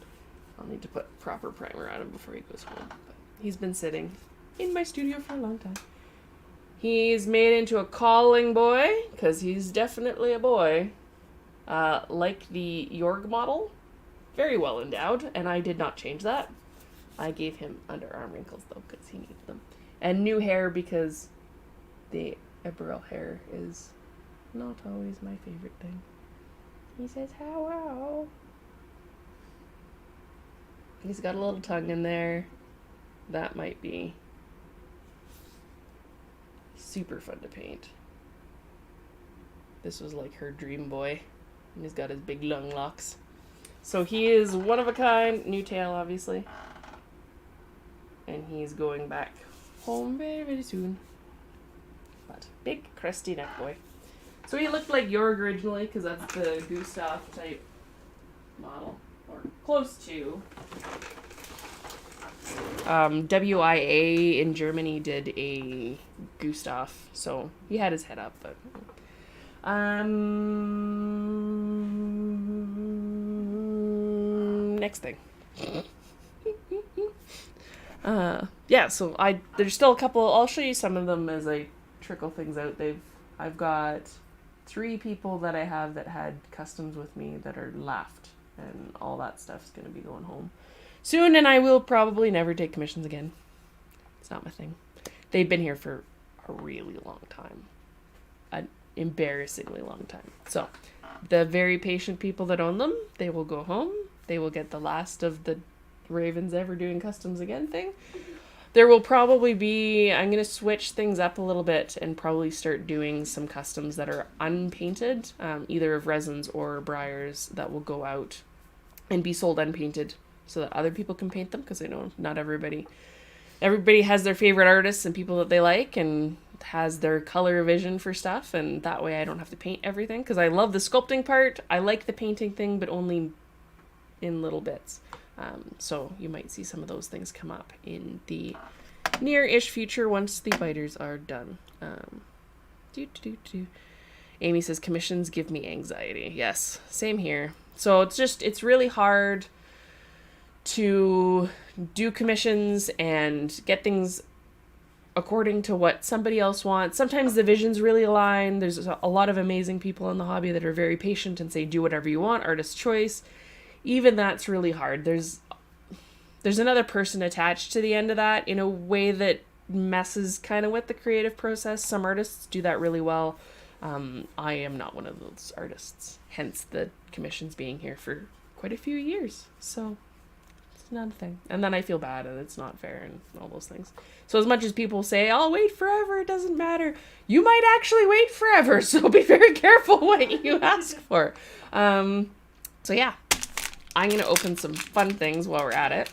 I'll need to put proper primer on him before he goes home. But he's been sitting in my studio for a long time. He's made into a calling boy because he's definitely a boy. Like the Jorg model, very well endowed, and I did not change that. I gave him underarm wrinkles though, because he needs them. And new hair because the Eberl hair is not always my favorite thing. He says, hello. He's got a little tongue in there. That might be super fun to paint. This was like her dream boy. And he's got his big long locks. So he is one of a kind. New tail, obviously. And he's going back home very soon. But big, crusty neck boy. So he looked like Jorg originally, because that's the Gustav type model. Or close to. WIA in Germany did a Gustav. So he had his head up, but... next thing. Yeah, so there's still a couple. I'll show you some of them as I trickle things out. I've got 3 people that I have that had customs with me that are left, and all that stuff's gonna be going home soon, and I will probably never take commissions again. It's not my thing. They've been here for a really long time. An embarrassingly long time. So, the very patient people that own them, they will go home. They will get the last of the Ravens ever doing customs again thing. There will probably be, I'm going to switch things up a little bit and probably start doing some customs that are unpainted, either of resins or briars that will go out and be sold unpainted so that other people can paint them, because I know not everybody has their favorite artists and people that they like and has their color vision for stuff, and that way I don't have to paint everything, because I love the sculpting part. I like the painting thing, but only in little bits. So you might see some of those things come up in the near-ish future once the biters are done. Amy says, commissions give me anxiety. Yes, same here. So it's really hard to do commissions and get things according to what somebody else wants. Sometimes the visions really align. There's a lot of amazing people in the hobby that are very patient and say, do whatever you want, artist choice. Even that's really hard. There's another person attached to the end of that in a way that messes kind of with the creative process. Some artists do that really well. I am not one of those artists. Hence the commissions being here for quite a few years. So it's not a thing. And then I feel bad and it's not fair and all those things. So as much as people say, I'll wait forever, it doesn't matter. You might actually wait forever. So be very careful what you ask for. So yeah, I'm going to open some fun things while we're at it.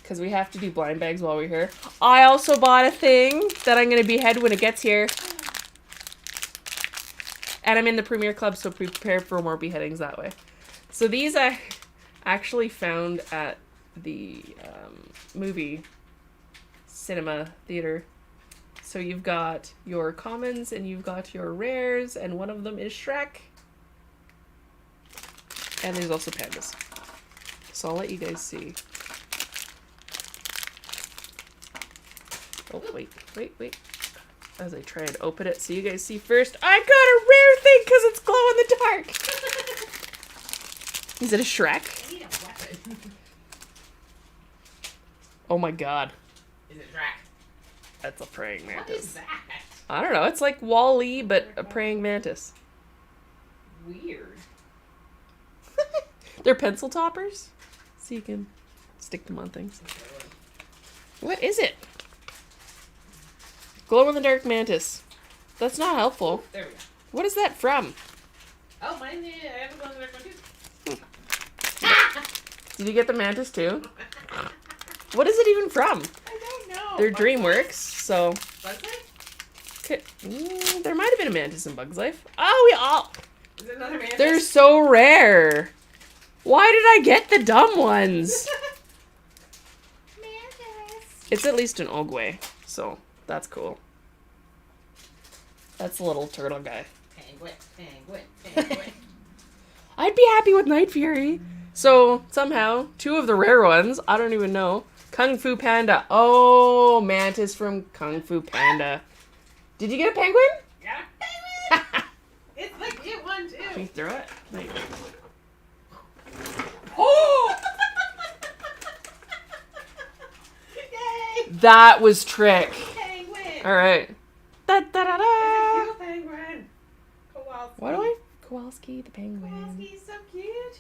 Because we have to do blind bags while we're here. I also bought a thing that I'm going to behead when it gets here. And I'm in the Premier Club, so prepare for more beheadings that way. So these I actually found at the movie cinema theater. So you've got your commons and you've got your rares, and one of them is Shrek. And there's also pandas. So I'll let you guys see. Oh, wait. As I try and open it so you guys see first. I got a rare thing because it's glow in the dark. Is it a Shrek? I need a weapon. Oh my god. Is it Shrek? That's a praying mantis. What is that? I don't know. It's like Wall-E, but a praying mantis. Weird. They're pencil toppers, so you can stick them on things. What is it? Glow-in-the-dark mantis. That's not helpful. There we go. What is that from? Oh, mine is. I have a glow-in-the-dark one too. Did you get the mantis too? What is it even from? I don't know. They're DreamWorks, so... Bugs Life? there might have been a mantis in Bugs Life. Oh, we all... Is it another mantis? They're so rare. Why did I get the dumb ones? Mantis. It's at least an Ogwe, so that's cool. That's a little turtle guy. Penguin. I'd be happy with Night Fury. So, somehow, two of the rare ones, I don't even know. Kung Fu Panda. Oh, mantis from Kung Fu Panda. Did you get a penguin? Yeah. Penguin. It's like it one too. Can you throw it? Wait. Oh! Yay! That was trick. Penguin. All right. Da da da da. It's a cute penguin. Kowalski. Why do I? Kowalski the penguin. Kowalski's so cute.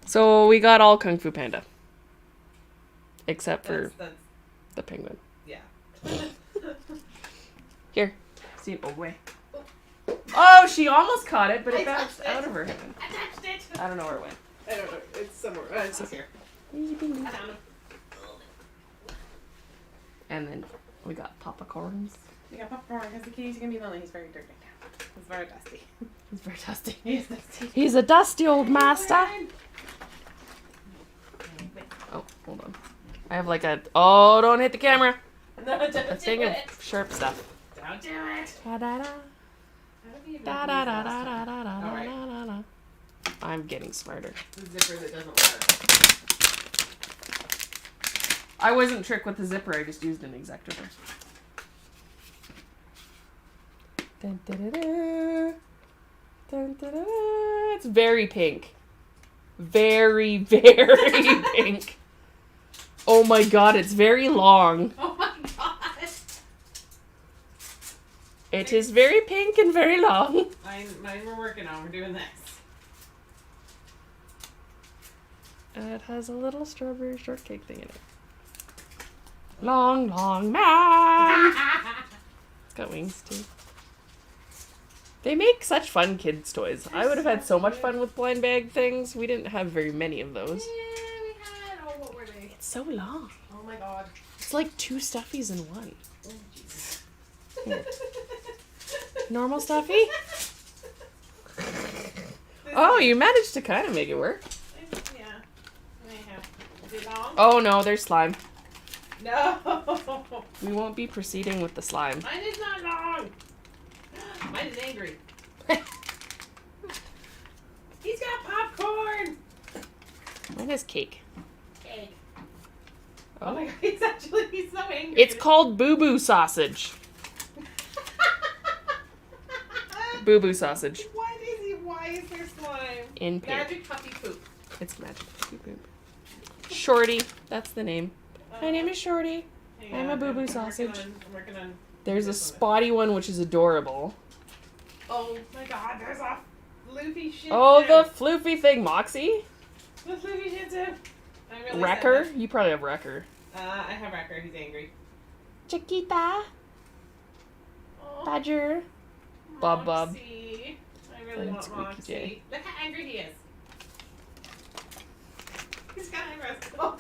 So we got all Kung Fu Panda, except for That's the penguin. yeah. Here, see. Oh wait. Oh, she almost caught it, but I it bounced touched it. out of her hand. I touched it. I don't know where it went. I don't know. It's somewhere. It's just here. I found him. And then we got popcorns. We got popcorn because the kitty's gonna be lonely. He's very dirty now. He's very dusty. He's very dusty. He's dusty. He's a dusty old master. Penguin. Oh, hold on. I have like a. Oh, don't hit the camera. No, don't A do thing of it. sharp stuff. Don't do it. Da da da. How do you Da da da da da da da All right. da da da. I'm getting smarter. The zipper that doesn't work. I wasn't tricked with the zipper. I just used an executor. Dun, da, da, da. Dun, da, da, da. It's very pink. Very, very pink. Oh my god, it's very long. Oh my god. It is very pink and very long. Mine we're working on. We're doing this. It has a little strawberry shortcake thing in it. Long, long man. It's got wings too. They make such fun kids' toys. I would have had so much fun with blind bag things. We didn't have very many of those. Yeah, we had. Oh, what were they? It's so long. Oh my god. It's like 2 stuffies in one. Oh, Jesus. Here. Normal stuffy? Oh, you managed to kind of make it work. Yeah. Anyhow. Is it long? Oh no, there's slime. No. We won't be proceeding with the slime. Mine is not long. Mine is angry. He's got popcorn. Mine has cake. Cake. Oh. Oh my god, he's so angry. It's called Boo Boo Sausage. Boo Boo Sausage. Why is there slime? In pink. Magic puppy poop. It's magic. Boop, boop. Shorty. That's the name. My name is Shorty. Hang I'm a on, boo-boo I'm sausage. I'm working on There's a spotty one, which is adorable. Oh my god, there's a floofy shih tzu. Oh, the floofy thing, Moxie? The floofy shih tzu. I really Wrecker? said You probably have Wrecker. that. I have Wrecker. He's angry. Chiquita. Oh, Badger. Bob. Moxie. I really And want Squeaky Moxie. J. Look how angry he is. He's got eyebrows. Oh.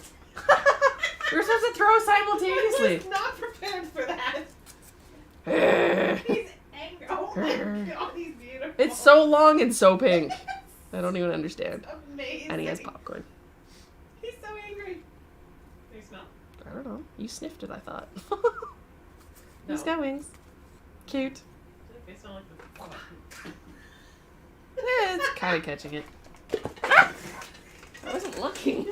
We're supposed to throw simultaneously. I was not prepared for that. He's angry. Oh my god, he's beautiful. It's so long and so pink. I don't even understand. Amazing. And he has popcorn. He's so angry. Do you smell? I don't know. You sniffed it, I thought. No. He's got wings. Cute. They smell like the... Yeah, it's kind of catching it. I wasn't looking.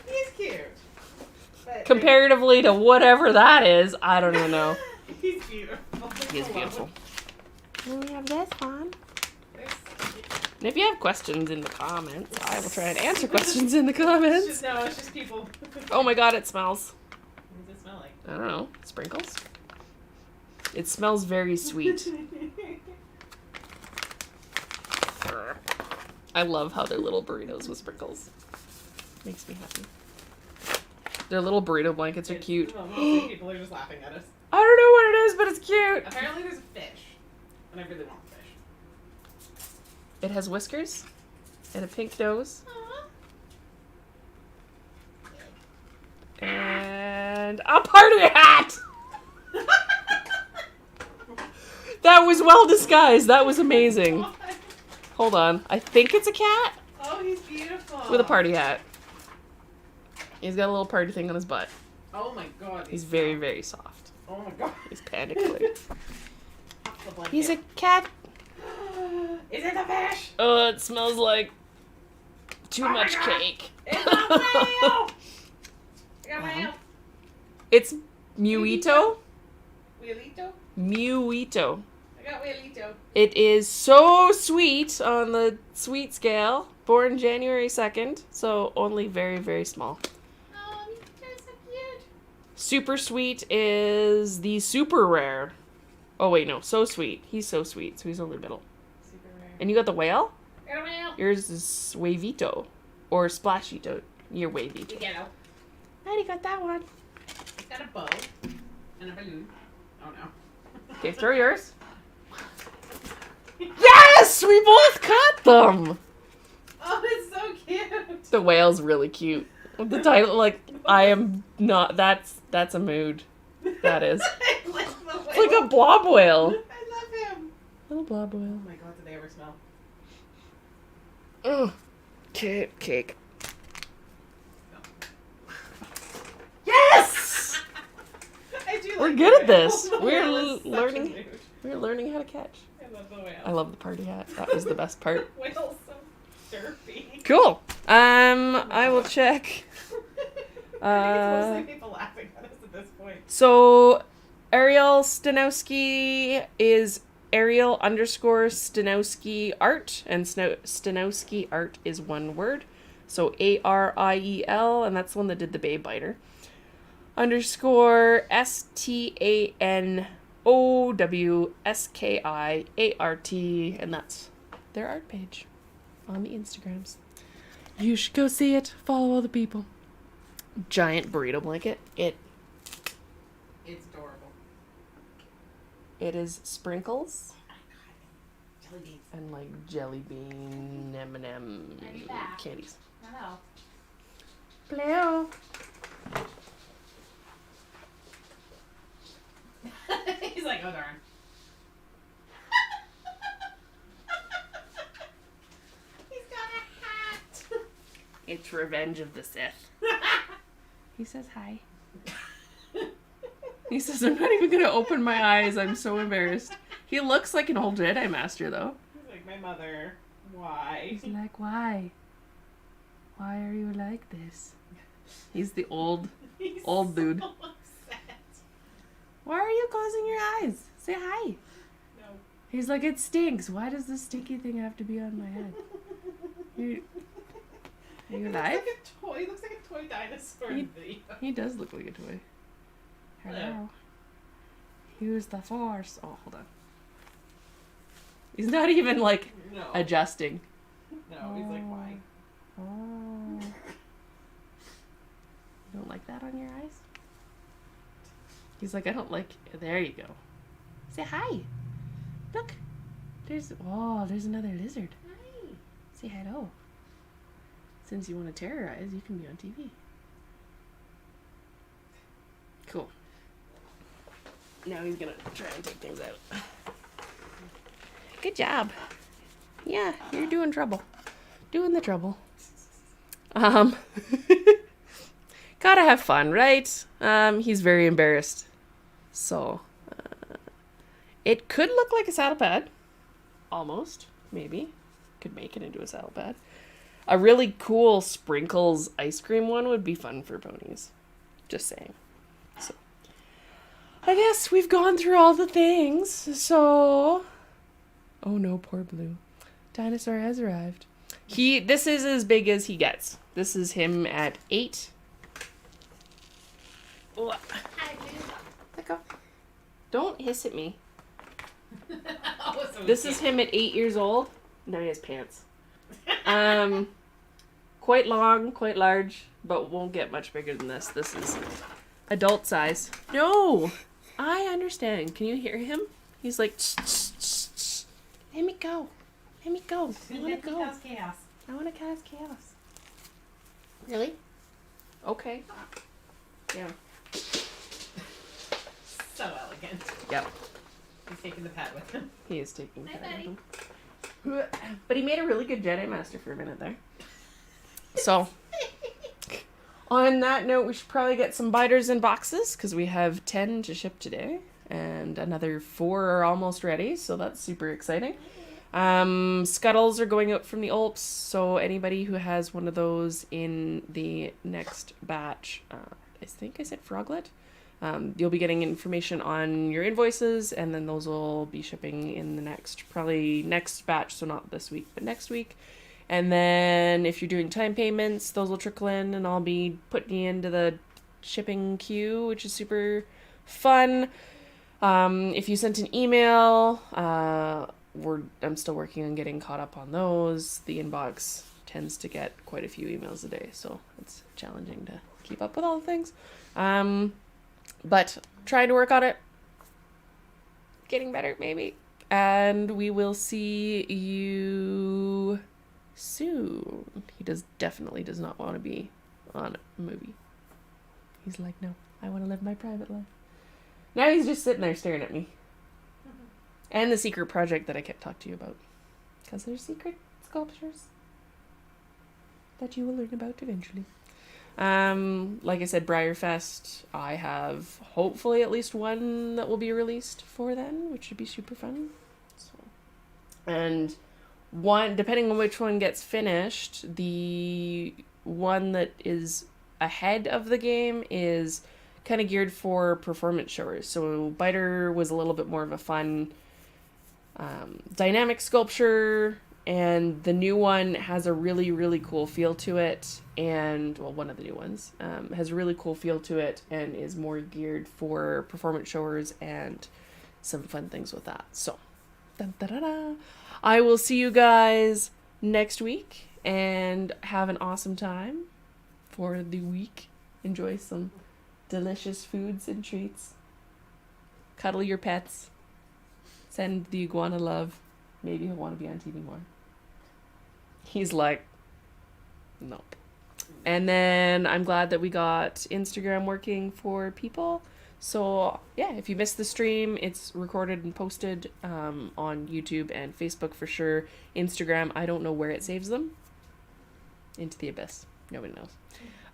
He's cute. But Comparatively to whatever that is, I don't even know. He's beautiful. He is beautiful. Then we have this one. There's... And if you have questions in the comments, I will try and answer questions in the comments. No, it's just people. Oh my god, it smells. What does it smell like? I don't know. Sprinkles? It smells very sweet. I love how they're little burritos with sprinkles. Makes me happy. Their little burrito blankets are cute. Well, mostly people are just laughing at us. I don't know what it is, but it's cute. Apparently there's a fish. And I really want the fish. It has whiskers and a pink nose. Aww. And a party hat! That was well disguised. That was amazing. God. Hold on. I think it's a cat Oh, he's beautiful. with a party hat. He's got a little party thing on his butt. Oh my god. He's very, very soft. Oh my god. He's panic-like. Off the blanket. He's a cat. Is it a fish? Oh, it smells like too Oh my much God. cake. It's a whale! I got a whale. It's Muito. Wheelito? Muito. I got Wheelito. It is so sweet on the sweet scale. Born January 2nd, so only very, very small. Oh, they're so cute. Super sweet is the super rare. Oh wait, no, so sweet. He's so sweet, so he's only middle. Super rare. And you got the whale? I got a whale. Yours is Wavito. Or Splashito. You're Wavito. You ghetto. I already got that one. It's got a bow and a balloon. Oh no. Okay, throw yours. Yes! We both caught them! Oh, it's so cute. The whale's really cute. The title, like, I am not, that's a mood. That is. I like the whale. It's like a blob whale. I love him. Little blob whale. Oh my god, did they ever smell? Oh, cake. Yes! I do like We're the good at whale. this. The We're whale is such a learning. mood. We're learning how to catch. I love the whale. I love the party hat. That was the best part. Whale's so derpy. Cool. I will check. I think it's mostly people laughing at us at this point. So, Ariel Stanowski is Ariel_Stanowski art, and Stanowski art is one word. So Ariel, and that's the one that did the Babe Biter. _STANOWSKIART, and that's their art page on the Instagrams. You should go see it. Follow all the people. Giant burrito blanket. It's adorable. It is sprinkles Oh my god. Jelly beans. and like jelly bean M&M Maybe that. candies. I know. Hello. He's like, oh darn. He's got a hat. It's Revenge of the Sith. He says hi. He says, I'm not even going to open my eyes. I'm so embarrassed. He looks like an old Jedi Master, though. He's like, my mother. Why? He's like, why? Why are you like this? He's the old He's dude. so upset. Why are you closing your eyes? Say hi. No. He's like, it stinks. Why does this stinky thing have to be on my head? Are you He alive? looks like a toy. He looks like a toy dinosaur in the video. He does look like a toy. Hello. Use the force. Oh, hold on. He's not even, like, No. adjusting. No, he's like, why? Oh. You don't like that on your eyes? He's like, I don't like... There you go. Say hi. Look. There's another lizard. Hi. Say hello. Since you want to terrorize, you can be on TV. Cool. Now he's gonna try and take things out. Good job. Yeah, you're doing trouble. Doing the trouble. Gotta have fun, right? He's very embarrassed. So, it could look like a saddle pad. Almost, maybe. Could make it into a saddle pad. A really cool sprinkles ice cream one would be fun for ponies. Just saying. So, I guess we've gone through all the things. So, oh no, poor Blue. Dinosaur has arrived. This is as big as he gets. This is him at 8. Hi, Blue. Let go. Don't hiss at me. Oh, so This is him at 8 years old. Now he has pants. Quite long, quite large, but won't get much bigger than this. This is adult size. No! I understand. Can you hear him? He's like, "Shh, shh, shh, shh. Let me go. Let me go. I want to go. Chaos. I want to cause chaos." Really? Okay. Yeah. So elegant. Yep. He's taking the pad with him. He is taking Hi, care of buddy. him. But he made a really good Jedi Master for a minute there. So, on that note, we should probably get some biters in boxes because we have 10 to ship today. And another 4 are almost ready, so that's super exciting. Scuttles are going out from the Alps, so anybody who has one of those in the next batch, I think I said Froglet, you'll be getting information on your invoices, and then those will be shipping in the probably next batch, so not this week, but next week. And then if you're doing time payments, those will trickle in, and I'll be putting you into the shipping queue, which is super fun. If you sent an email, I'm still working on getting caught up on those. The inbox tends to get quite a few emails a day, so it's challenging to keep up with all the things. But trying to work on it. Getting better, maybe. And we will see you soon. He definitely does not want to be on a movie. He's like, no, I want to live my private life. Now he's just sitting there staring at me. And the secret project that I kept talking to you about. Because there's secret sculptures that you will learn about eventually. Like I said, Briarfest, I have hopefully at least one that will be released for then, which should be super fun. So, and one, depending on which one gets finished, the one that is ahead of the game is kind of geared for performance showers. So Biter was a little bit more of a fun dynamic sculpture, and the new one has a really, really cool feel to it. And, well, one of the new ones has a really cool feel to it and is more geared for performance showers and some fun things with that. So, dun, da, da, da. I will see you guys next week and have an awesome time for the week. Enjoy some delicious foods and treats. Cuddle your pets. Send the iguana love. Maybe he'll want to be on TV more. He's like, nope. And then I'm glad that we got Instagram working for people. So, yeah, if you missed the stream, it's recorded and posted on YouTube and Facebook for sure. Instagram, I don't know where it saves them. Into the abyss. Nobody knows.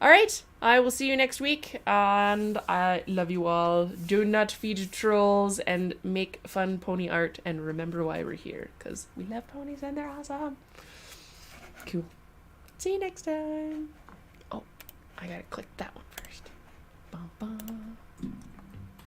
All right, I will see you next week, and I love you all. Do not feed trolls and make fun pony art, and remember why we're here, because we love ponies and they're awesome. Cool. See you next time. Oh, I gotta click that one first. Bum, bum.